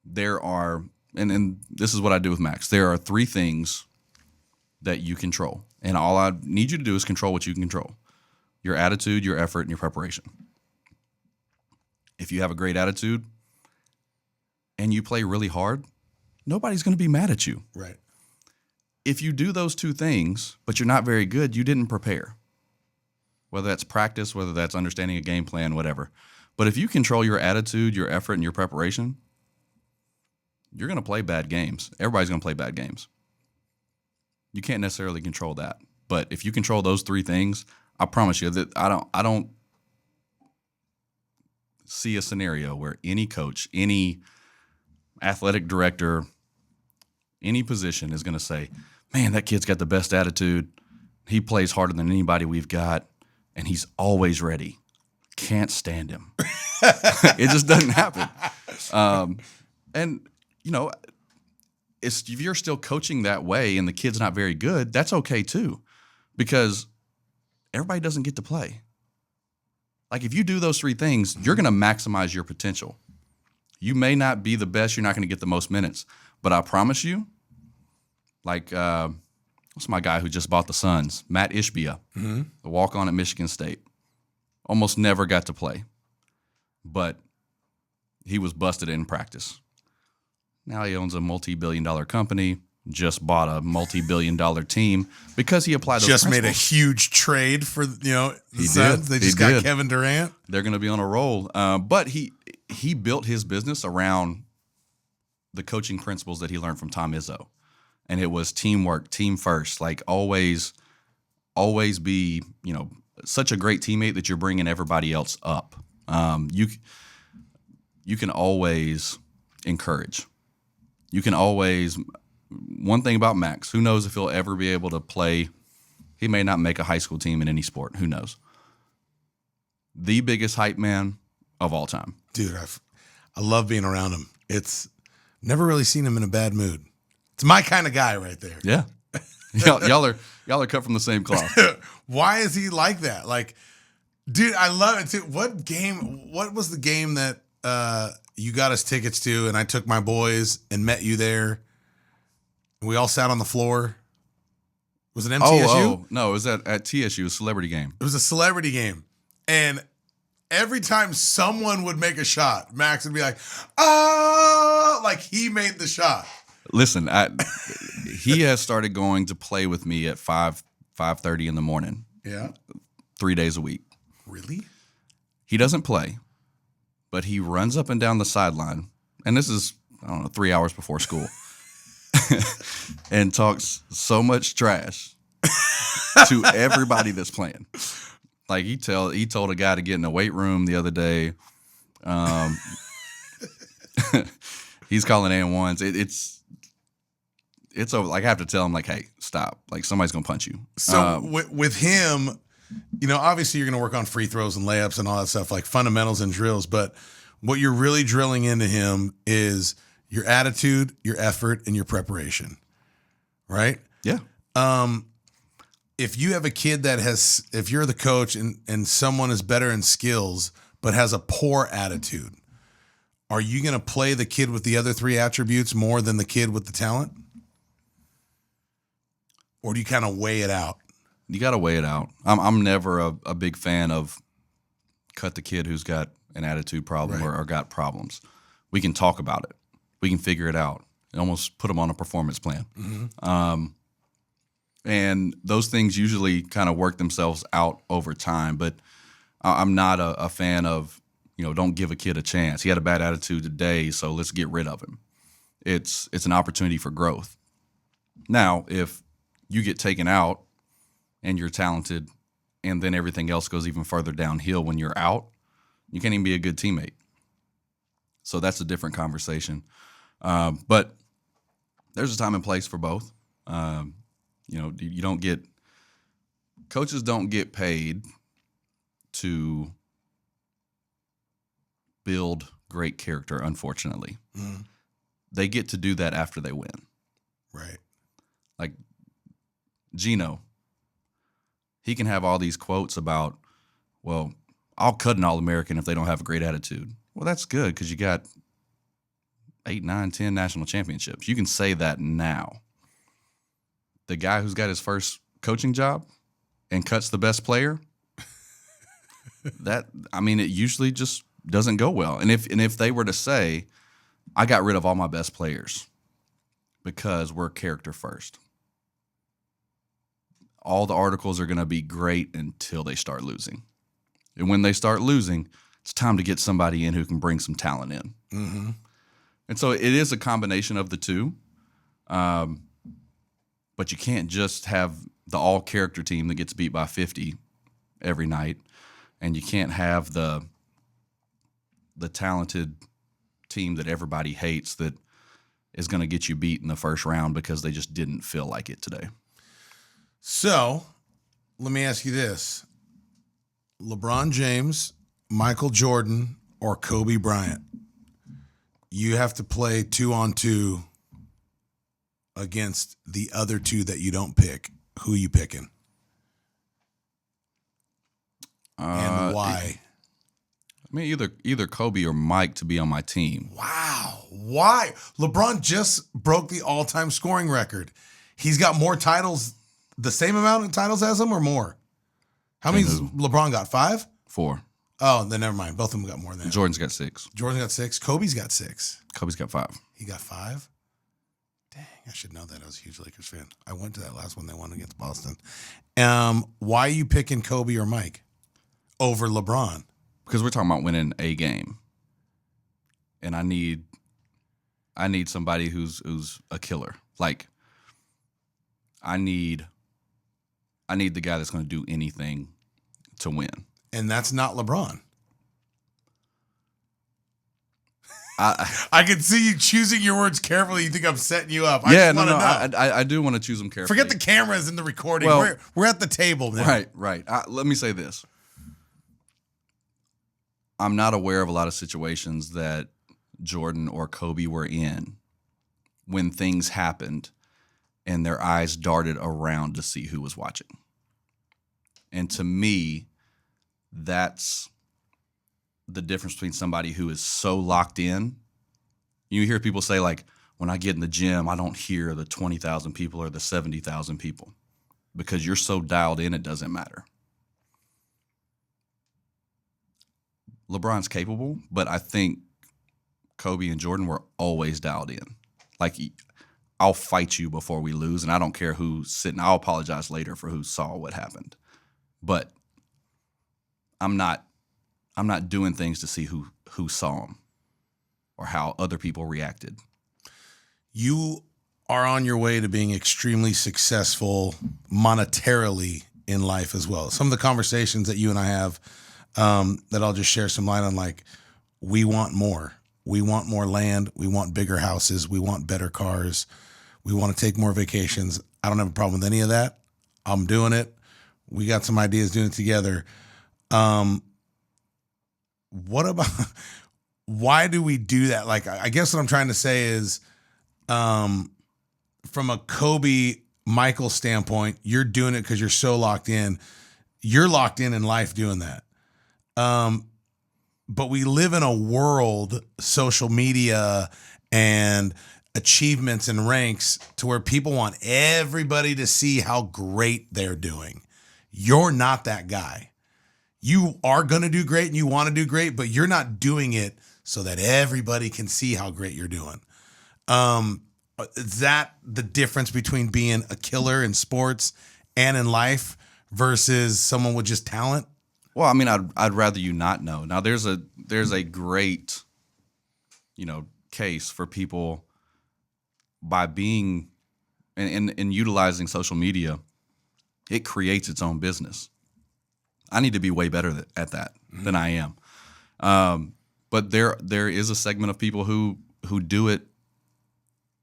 [SPEAKER 3] there are, and this is what I do with Max. There are 3 things that you control. And all I need you to do is control what you can control: your attitude, your effort, and your preparation. If you have a great attitude and you play really hard, nobody's going to be mad at you.
[SPEAKER 1] Right.
[SPEAKER 3] If you do those 2 things, but you're not very good, you didn't prepare. Whether that's practice, whether that's understanding a game plan, whatever. But if you control your attitude, your effort, and your preparation, you're going to play bad games. Everybody's going to play bad games. You can't necessarily control that. But if you control those 3 things, I promise you that I don't see a scenario where any coach, any athletic director, any position is going to say, man, that kid's got the best attitude. He plays harder than anybody we've got, and he's always ready. Can't stand him. It just doesn't happen. And, you know, if you're still coaching that way and the kid's not very good, that's okay too, because everybody doesn't get to play. Like if you do those 3 things, you're going to maximize your potential. You may not be the best. You're not going to get the most minutes, but I promise you, like, what's my guy who just bought the Suns? Matt Ishbia, the walk-on at Michigan State. Almost never got to play, but he was busted in practice. Now he owns a multi-billion-dollar company, just bought a multi-billion-dollar team because he applied those
[SPEAKER 1] Just
[SPEAKER 3] principles.
[SPEAKER 1] made a huge trade for, the
[SPEAKER 3] He
[SPEAKER 1] Suns.
[SPEAKER 3] did.
[SPEAKER 1] They just
[SPEAKER 3] He
[SPEAKER 1] got
[SPEAKER 3] did.
[SPEAKER 1] Kevin Durant.
[SPEAKER 3] They're going to be on a roll. But he built his business around the coaching principles that he learned from Tom Izzo. And it was teamwork, team first, like always be, such a great teammate that you're bringing everybody else up. You can always encourage. You can always, one thing about Max, who knows if he'll ever be able to play. He may not make a high school team in any sport. Who knows? The biggest hype man of all time.
[SPEAKER 1] Dude, I love being around him. It's never really seen him in a bad mood. It's my kind of guy right there.
[SPEAKER 3] Yeah. y'all are cut from the same cloth.
[SPEAKER 1] Why is he like that? Like, dude, I love it too. What was the game that you got us tickets to and I took my boys and met you there? And we all sat on the floor. Was it MTSU?
[SPEAKER 3] Oh, no, it was at TSU, a celebrity game.
[SPEAKER 1] It was a celebrity game. And every time someone would make a shot, Max would be like, oh, like he made the shot.
[SPEAKER 3] Listen, he has started going to play with me at 5:30 in the morning.
[SPEAKER 1] Yeah.
[SPEAKER 3] 3 days a week.
[SPEAKER 1] Really?
[SPEAKER 3] He doesn't play, but he runs up and down the sideline. And this is, 3 hours before school. And talks so much trash to everybody that's playing. Like he told a guy to get in the weight room the other day. He's calling and-ones. It's over. Like I have to tell him, like, hey, stop. Like somebody's gonna punch you.
[SPEAKER 1] So with him, obviously you're gonna work on free throws and layups and all that stuff, like fundamentals and drills. But what you're really drilling into him is your attitude, your effort, and your preparation. Right?
[SPEAKER 3] Yeah.
[SPEAKER 1] If you have a kid if you're the coach and someone is better in skills but has a poor attitude, are you going to play the kid with the other 3 attributes more than the kid with the talent? Or do you kind of weigh it out?
[SPEAKER 3] You got to weigh it out. I'm never a big fan of cut the kid who's got an attitude problem or got problems. We can talk about it. We can figure it out and almost put them on a performance plan. Mm-hmm. And those things usually kind of work themselves out over time. But I'm not a fan of, don't give a kid a chance. He had a bad attitude today, so let's get rid of him. It's an opportunity for growth. Now, if you get taken out and you're talented and then everything else goes even further downhill when you're out, you can't even be a good teammate. So that's a different conversation. But there's a time and place for both. Coaches don't get paid to build great character, unfortunately. Mm. They get to do that after they win.
[SPEAKER 1] Right.
[SPEAKER 3] Like Gino, he can have all these quotes about, well, I'll cut an All-American if they don't have a great attitude. Well, that's good because you got 8, 9, 10 national championships. You can say that now. The guy who's got his first coaching job and cuts the best player, it usually just doesn't go well. And if they were to say, I got rid of all my best players because we're character first, all the articles are going to be great until they start losing. And when they start losing, it's time to get somebody in who can bring some talent in.
[SPEAKER 1] Mm-hmm.
[SPEAKER 3] And so it is a combination of the two. But you can't just have the all-character team that gets beat by 50 every night, and you can't have the talented team that everybody hates that is going to get you beat in the first round because they just didn't feel like it today.
[SPEAKER 1] So, let me ask you this. LeBron James, Michael Jordan, or Kobe Bryant? You have to play 2-on-2 against the other two that you don't pick. Who are you picking? And why?
[SPEAKER 3] Either Kobe or Mike to be on my team.
[SPEAKER 1] Wow. Why? LeBron just broke the all-time scoring record. He's got more titles, the same amount of titles as him or more? How many has LeBron got? 5?
[SPEAKER 3] 4.
[SPEAKER 1] Oh, then never mind. Both of them got more than him.
[SPEAKER 3] Jordan's got 6.
[SPEAKER 1] Jordan got 6. Kobe's got 6.
[SPEAKER 3] Kobe's got 5.
[SPEAKER 1] He got 5? Dang, I should know that. I was a huge Lakers fan. I went to that last one they won against Boston. Why are you picking Kobe or Mike over LeBron?
[SPEAKER 3] Because we're talking about winning a game. And I need somebody who's a killer. Like, I need the guy that's going to do anything to win.
[SPEAKER 1] And that's not LeBron. I can see you choosing your words carefully. You think I'm setting you up.
[SPEAKER 3] I do want to choose them carefully.
[SPEAKER 1] Forget the cameras and the recording.
[SPEAKER 3] Well,
[SPEAKER 1] we're at the table now.
[SPEAKER 3] Right. Let me say this. I'm not aware of a lot of situations that Jordan or Kobe were in when things happened and their eyes darted around to see who was watching. And to me, that's the difference between somebody who is so locked in. You hear people say, like, when I get in the gym, I don't hear the 20,000 people or the 70,000 people because you're so dialed in, it doesn't matter. LeBron's capable, but I think Kobe and Jordan were always dialed in. Like, I'll fight you before we lose, and I don't care who's sitting. I'll apologize later for who saw what happened. But I'm not doing things to see who saw them or how other people reacted.
[SPEAKER 1] You are on your way to being extremely successful monetarily in life as well. Some of the conversations that you and I have that I'll just share some light on, like, we want more. We want more land. We want bigger houses. We want better cars. We want to take more vacations. I don't have a problem with any of that. I'm doing it. We got some ideas doing it together. What about, why do we do that? Like, I guess what I'm trying to say is, from a Kobe Michael standpoint, you're doing it because you're so locked in. You're locked in life doing that. But we live in a world, social media and achievements and ranks, to where people want everybody to see how great they're doing. You're not that guy. You are going to do great and you want to do great, but you're not doing it so that everybody can see how great you're doing. Is that the difference between being a killer in sports and in life versus someone with just talent?
[SPEAKER 3] Well, I mean, I'd rather you not know. Now, there's a great, case for people by being and utilizing social media. It creates its own business. I need to be way better at that than I am. But there is a segment of people who do it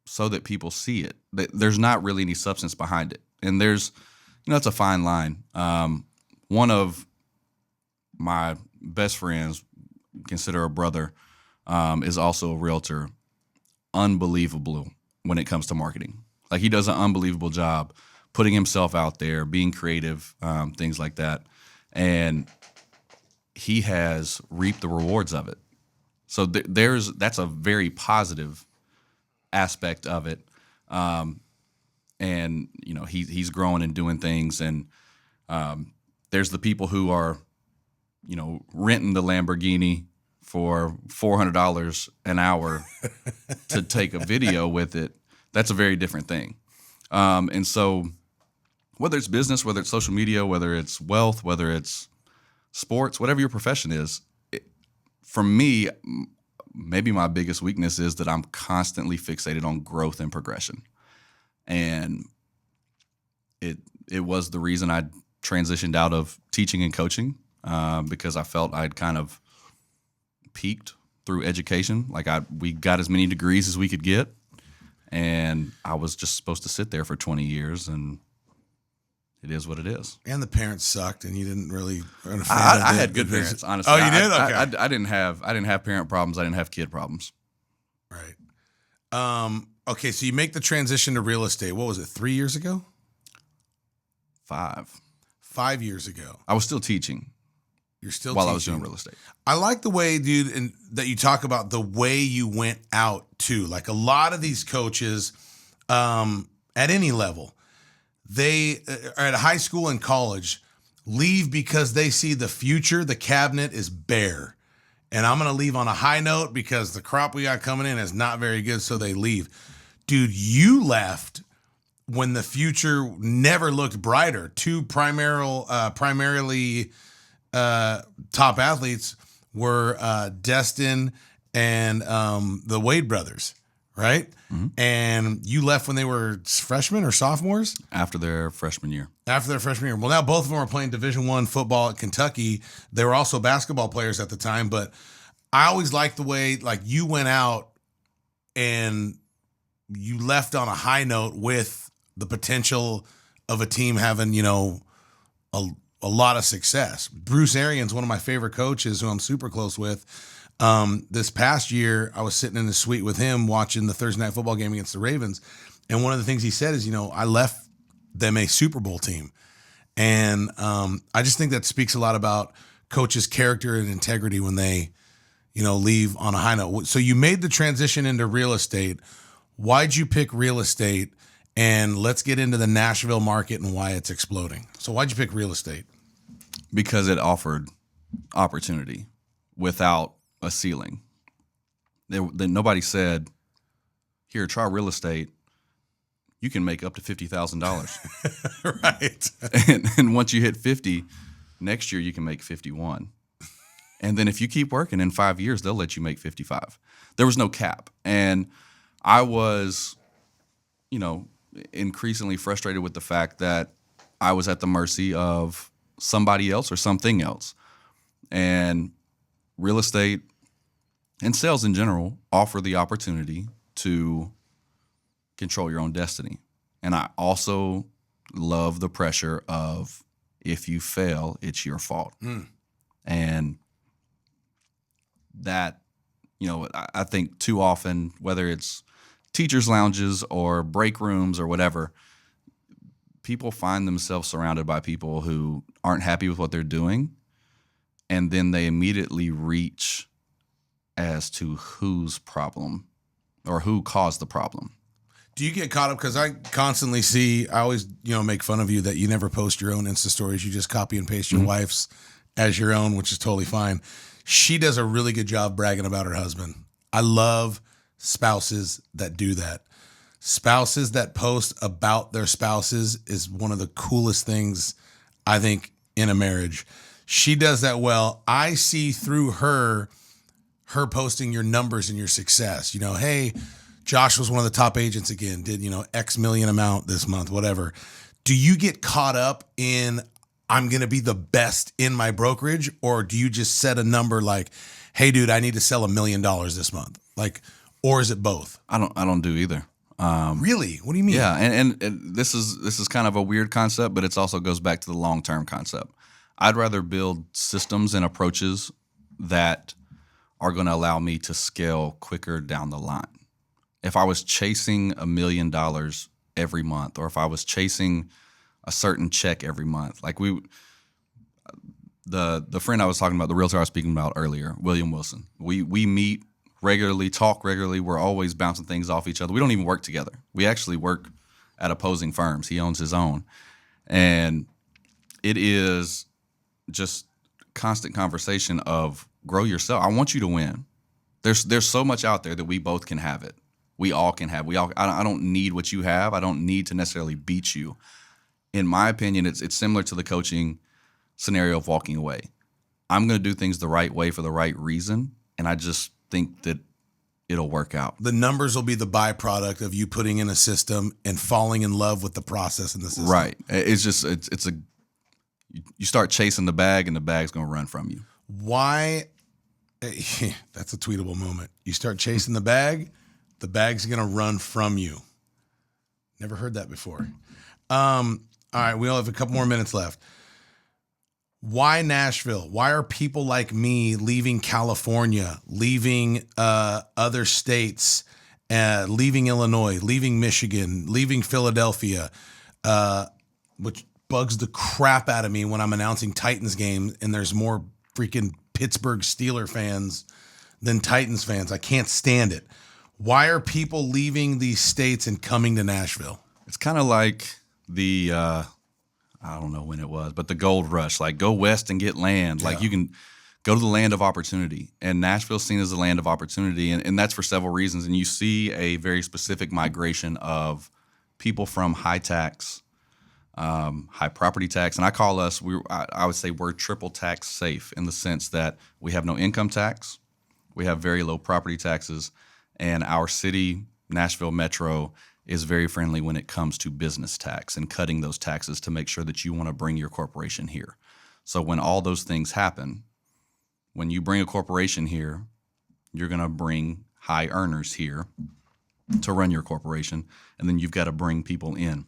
[SPEAKER 3] so that people see it. There's not really any substance behind it, and there's, it's a fine line. One of my best friends, consider a brother, is also a realtor. Unbelievable when it comes to marketing. Like, he does an unbelievable job putting himself out there, being creative, things like that. And he has reaped the rewards of it. So that's a very positive aspect of it. And he's growing and doing things, and there's the people who are, renting the Lamborghini for $400 an hour to take a video with it. That's a very different thing. And so whether it's business, whether it's social media, whether it's wealth, whether it's sports, whatever your profession is, for me, maybe my biggest weakness is that I'm constantly fixated on growth and progression. And it was the reason I transitioned out of teaching and coaching, because I felt I'd kind of peaked through education. Like we got as many degrees as we could get, and I was just supposed to sit there for 20 years, and it is what it is.
[SPEAKER 1] And the parents sucked, and you didn't really.
[SPEAKER 3] I had good parents, honestly.
[SPEAKER 1] Oh, you did? Okay.
[SPEAKER 3] I didn't have parent problems. I didn't have kid problems.
[SPEAKER 1] Right. Okay, so you make the transition to real estate. What was it? 3 years ago?
[SPEAKER 3] 5.
[SPEAKER 1] 5 years ago.
[SPEAKER 3] I was still teaching.
[SPEAKER 1] You're still
[SPEAKER 3] while
[SPEAKER 1] teaching.
[SPEAKER 3] I was doing real estate.
[SPEAKER 1] I like the way, dude, and that you talk about the way you went out too. Like a lot of these coaches, at any level, they are at high school and college, leave because they see the future. The cabinet is bare, and I'm going to leave on a high note because the crop we got coming in is not very good. So they leave. Dude, you left when the future never looked brighter. Two primarily top athletes were Destin and the Wade brothers, right? Mm-hmm. And you left when they were freshmen or sophomores?
[SPEAKER 3] After their freshman year.
[SPEAKER 1] After their freshman year. Well, now both of them are playing Division I football at Kentucky. They were also basketball players at the time, but I always liked the way like you went out and you left on a high note with the potential of a team having, a lot of success. Bruce Arians, one of my favorite coaches who I'm super close with. This past year, I was sitting in the suite with him watching the Thursday night football game against the Ravens. And one of the things he said is, I left them a Super Bowl team. And I just think that speaks a lot about coaches' character and integrity when they, leave on a high note. So you made the transition into real estate. Why'd you pick real estate? And let's get into the Nashville market and why it's exploding. So why'd you pick real estate?
[SPEAKER 3] Because it offered opportunity without a ceiling. Nobody said, here, try real estate. You can make up to $50,000.
[SPEAKER 1] Right.
[SPEAKER 3] And once you hit 50, next year you can make 51. And then if you keep working in 5 years, they'll let you make 55. There was no cap. And I was, increasingly frustrated with the fact that I was at the mercy of somebody else or something else. And real estate and sales in general offer the opportunity to control your own destiny. And I also love the pressure of if you fail, it's your fault. And that, I think too often, whether it's teachers' lounges or break rooms or whatever, people find themselves surrounded by people who aren't happy with what they're doing, and then they immediately reach as to whose problem or who caused the problem.
[SPEAKER 1] Do you get caught up? Because I constantly see, I always, make fun of you that you never post your own Insta stories. You just copy and paste your wife's as your own, which is totally fine. She does a really good job bragging about her husband. I love spouses that do that. Spouses that post about their spouses is one of the coolest things, I think, in a marriage. She does that well. I see through her posting your numbers and your success. Hey, Josh was one of the top agents again, did, X million amount this month, whatever. Do you get caught up in, I'm going to be the best in my brokerage? Or do you just set a number like, hey, dude, I need to sell $1 million this month? Or is it both?
[SPEAKER 3] I don't do either.
[SPEAKER 1] Really? What do you mean?
[SPEAKER 3] Yeah, and this is kind of a weird concept, but it also goes back to the long-term concept. I'd rather build systems and approaches that are going to allow me to scale quicker down the line. If I was chasing $1 million every month, or if I was chasing a certain check every month, the friend I was talking about, the realtor I was speaking about earlier, William Wilson. We meet regularly, talk regularly. We're always bouncing things off each other. We don't even work together. We actually work at opposing firms. He owns his own. And it is just constant conversation of grow yourself. I want you to win. There's so much out there that we both can have it. We all can have. I don't need what you have. I don't need to necessarily beat you. In my opinion, it's similar to the coaching scenario of walking away. I'm going to do things the right way for the right reason, and I just think that it'll work out.
[SPEAKER 1] The numbers will be the byproduct of you putting in a system and falling in love with the process in the system.
[SPEAKER 3] Right. You start chasing the bag and the bag's going to run from you.
[SPEAKER 1] Why? That's a tweetable moment. You start chasing the bag's going to run from you. Never heard that before. All right. We only have a couple more minutes left. Why Nashville? Why are people like me leaving California, leaving other states, leaving Illinois, leaving Michigan, leaving Philadelphia, which bugs the crap out of me when I'm announcing Titans games and there's more freaking Pittsburgh Steeler fans than Titans fans. I can't stand it. Why are people leaving these states and coming to Nashville?
[SPEAKER 3] It's kind of like the I don't know when it was, but the gold rush, like go west and get land. Like you can go to the land of opportunity, and Nashville's seen as the land of opportunity. And that's for several reasons. And you see a very specific migration of people from high tax, high property tax. And I call us, I would say we're triple tax safe in the sense that we have no income tax. We have very low property taxes, and our city, Nashville Metro, is very friendly when it comes to business tax and cutting those taxes to make sure that you want to bring your corporation here. So when all those things happen, when you bring a corporation here, you're going to bring high earners here to run your corporation, and then you've got to bring people in.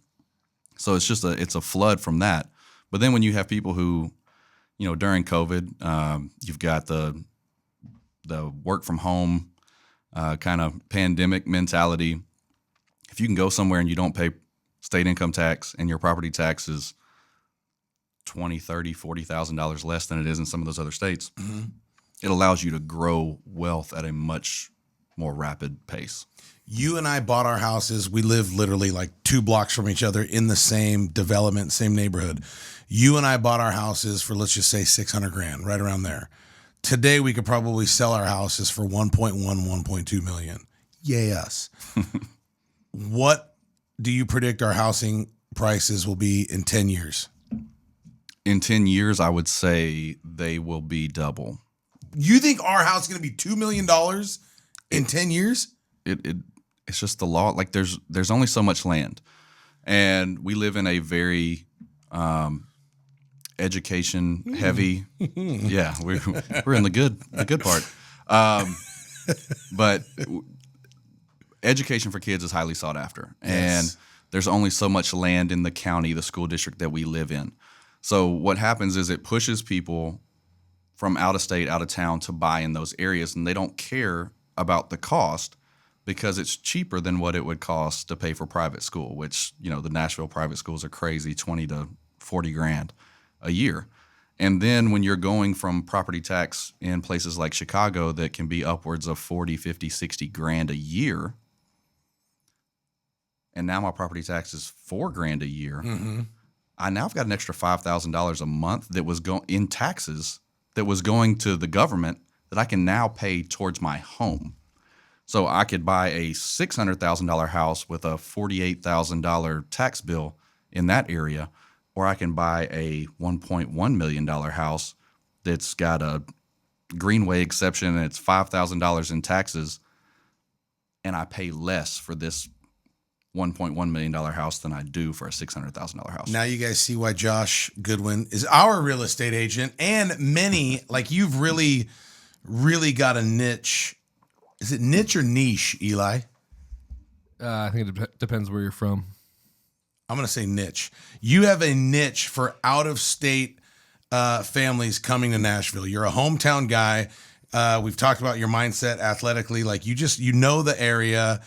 [SPEAKER 3] So it's a flood from that. But then when you have people who, during COVID, you've got the work from home kind of pandemic mentality. If you can go somewhere and you don't pay state income tax and your property tax is $20,000, $30,000, $40,000 less than it is in some of those other states, it allows you to grow wealth at a much more rapid pace.
[SPEAKER 1] You and I bought our houses. We live literally like 2 blocks from each other in the same development, same neighborhood. You and I bought our houses for, let's just say, $600,000, right around there. Today, we could probably sell our houses for 1.1, 1.2 million. Yay us. What do you predict our housing prices will be in 10 years?
[SPEAKER 3] In 10 years, I would say they will be double.
[SPEAKER 1] You think our house is going to be $2 million in 10 years?
[SPEAKER 3] It's just the law. Like there's only so much land, and we live in a very education heavy. Yeah, we're in the good part. But education for kids is highly sought after, and there's only so much land in the county, the school district that we live in. So what happens is it pushes people from out of state, out of town to buy in those areas, and they don't care about the cost because it's cheaper than what it would cost to pay for private school, which, the Nashville private schools are crazy, 20 to 40 grand a year. And then when you're going from property tax in places like Chicago that can be upwards of 40, 50, 60 grand a year, and now my property tax is $4 grand a year. Mm-hmm. I've got an extra $5,000 a month that was in taxes that was going to the government that I can now pay towards my home. So I could buy a $600,000 house with a $48,000 tax bill in that area, or I can buy a $1.1 million house that's got a Greenway exception and it's $5,000 in taxes, and I pay less for this $1.1 million house than I do for a $600,000 house.
[SPEAKER 1] Now you guys see why Josh Goodwin is our real estate agent, and many, like you've really, really got a niche. Is it niche or niche, Eli?
[SPEAKER 2] I think it depends where you're from.
[SPEAKER 1] I'm going to say niche. You have a niche for out-of-state families coming to Nashville. You're a hometown guy. We've talked about your mindset athletically. Like you know the area.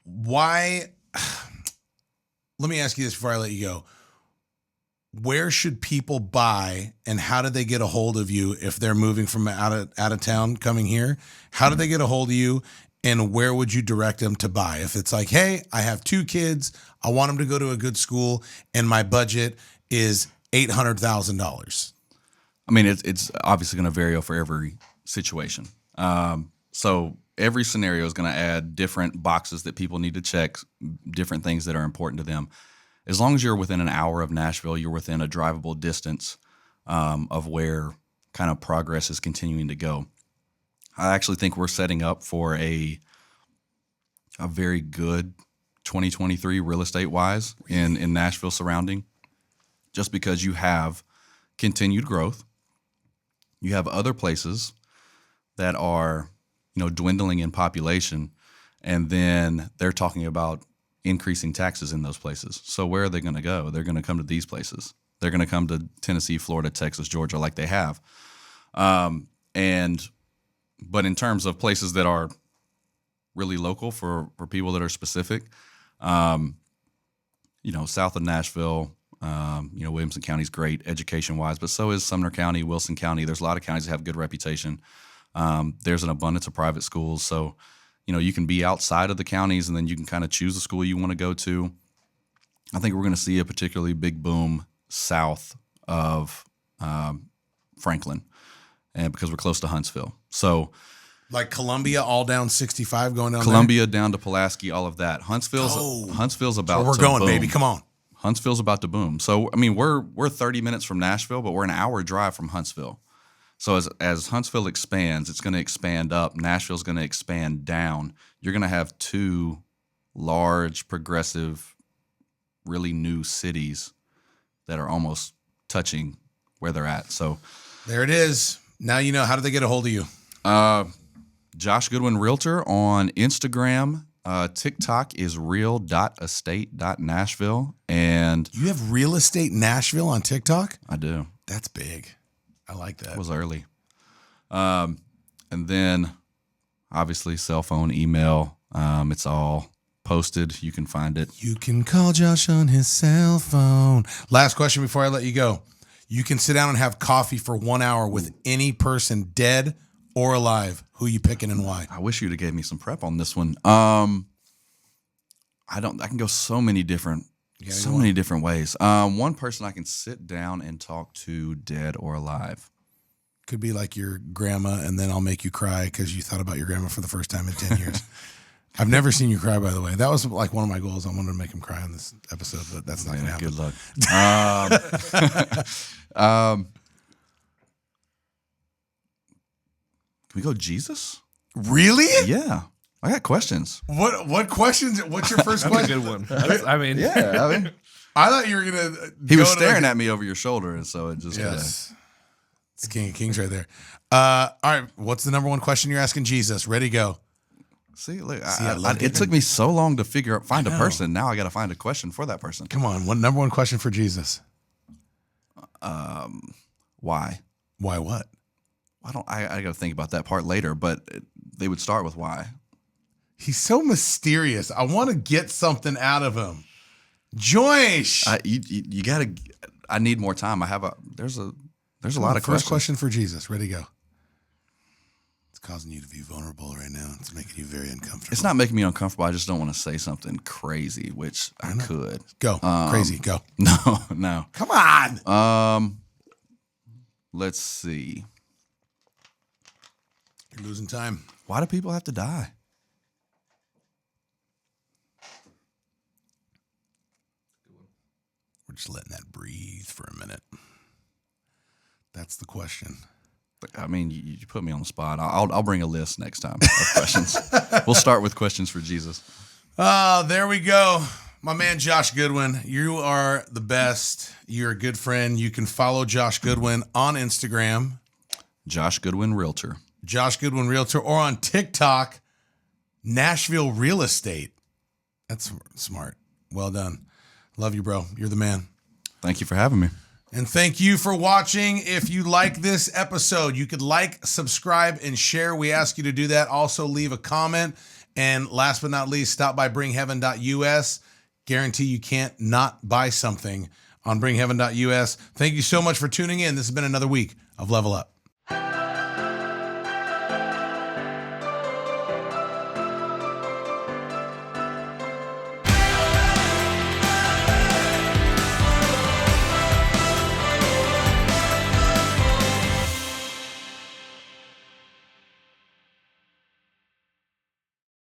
[SPEAKER 1] Why? Let me ask you this before I let you go. where should people buy and how do they get a hold of you if they're moving from out of town coming here? How do they get a hold of you and where would you direct them to buy? If it's like, hey, I have 2 kids, I want them to go to a good school and my budget is $800,000.
[SPEAKER 3] I mean, it's obviously going to vary for every situation. So every scenario is going to add different boxes that people need to check, different things that are important to them. As long as you're within an hour of Nashville, you're within a drivable distance of where kind of progress is continuing to go. I actually think we're setting up for a very good 2023 real estate-wise in Nashville surrounding, just because you have continued growth. You have other places that are, dwindling in population, and then they're talking about increasing taxes in those places. So where are they going to go? They're going to come to these places. They're going to come to Tennessee, Florida, Texas, Georgia, like they have. But in terms of places that are really local for people that are specific, south of Nashville, Williamson County is great education-wise, but so is Sumner County, Wilson County. There's a lot of counties that have good reputation. There's an abundance of private schools. So, you can be outside of the counties and then you can kind of choose the school you want to go to. I think we're going to see a particularly big boom south of Franklin, and because we're close to Huntsville. So,
[SPEAKER 1] like Columbia, all down 65 going down
[SPEAKER 3] Columbia down to Pulaski, all of that. Huntsville's about
[SPEAKER 1] we're
[SPEAKER 3] to
[SPEAKER 1] going,
[SPEAKER 3] boom.
[SPEAKER 1] baby. Come on.
[SPEAKER 3] Huntsville's about to boom. So, I mean, we're 30 minutes from Nashville, but we're an hour drive from Huntsville. So as Huntsville expands, it's going to expand up. Nashville's going to expand down. You're going to have 2 large, progressive, really new cities that are almost touching where they're at. So
[SPEAKER 1] there it is. Now you know. How do they get a hold of you?
[SPEAKER 3] Josh Goodwin Realtor on Instagram. TikTok is real.estate.nashville. And
[SPEAKER 1] you have Real Estate Nashville on TikTok?
[SPEAKER 3] I do.
[SPEAKER 1] That's big. I like that.
[SPEAKER 3] It was early. And then obviously cell phone, email, it's all posted. You can find it.
[SPEAKER 1] You can call Josh on his cell phone. Last question before I let you go. You can sit down and have coffee for 1 hour with any person, dead or alive. Who you picking and why?
[SPEAKER 3] I wish you'd have gave me some prep on this one. I can go so many different ways. One person I can sit down and talk to, dead or alive.
[SPEAKER 1] Could be like your grandma, and then I'll make you cry because you thought about your grandma for the first time in 10 years. I've never seen you cry, by the way. That was like one of my goals. I wanted to make him cry on this episode, but that's not going to happen.
[SPEAKER 3] Good luck. Can we go Jesus?
[SPEAKER 1] Really?
[SPEAKER 3] Yeah. I got questions.
[SPEAKER 1] What questions? What's your first
[SPEAKER 2] That's a
[SPEAKER 1] question?
[SPEAKER 2] good one.
[SPEAKER 3] Yeah.
[SPEAKER 1] I thought you were going to.
[SPEAKER 3] He was staring at me over your shoulder, and so it just.
[SPEAKER 1] Yes. It's King of Kings right there. All right. What's the number one question you're asking Jesus? Ready, go.
[SPEAKER 3] See, look, it took me so long to find a person. Now I got to find a question for that person.
[SPEAKER 1] Come on. Number one question for Jesus?
[SPEAKER 3] Why?
[SPEAKER 1] Why what?
[SPEAKER 3] I got to think about that part later, but they would start with why.
[SPEAKER 1] He's so mysterious. I want to get something out of him. Joyce.
[SPEAKER 3] You got to. I need more time. There's a lot of questions.
[SPEAKER 1] First question for Jesus. Ready, go. It's causing you to be vulnerable right now. It's making you very uncomfortable.
[SPEAKER 3] It's not making me uncomfortable. I just don't want to say something crazy, which I could.
[SPEAKER 1] Go. Crazy. Go.
[SPEAKER 3] No.
[SPEAKER 1] Come on.
[SPEAKER 3] Let's see.
[SPEAKER 1] You're losing time.
[SPEAKER 3] Why do people have to die?
[SPEAKER 1] We're just letting that breathe for a minute. That's the question.
[SPEAKER 3] I mean, you put me on the spot. I'll bring a list next time of questions. We'll start with questions for Jesus.
[SPEAKER 1] Oh, there we go. My man, Josh Goodwin. You are the best. You're a good friend. You can follow Josh Goodwin on Instagram.
[SPEAKER 3] Josh Goodwin Realtor.
[SPEAKER 1] Josh Goodwin Realtor. Or on TikTok, Nashville Real Estate. That's smart. Well done. Love you, bro. You're the man.
[SPEAKER 3] Thank you for having me.
[SPEAKER 1] And thank you for watching. If you like this episode, you could like, subscribe, and share. We ask you to do that. Also, leave a comment. And last but not least, stop by bringheaven.us. Guarantee you can't not buy something on bringheaven.us. Thank you so much for tuning in. This has been another week of Level Up.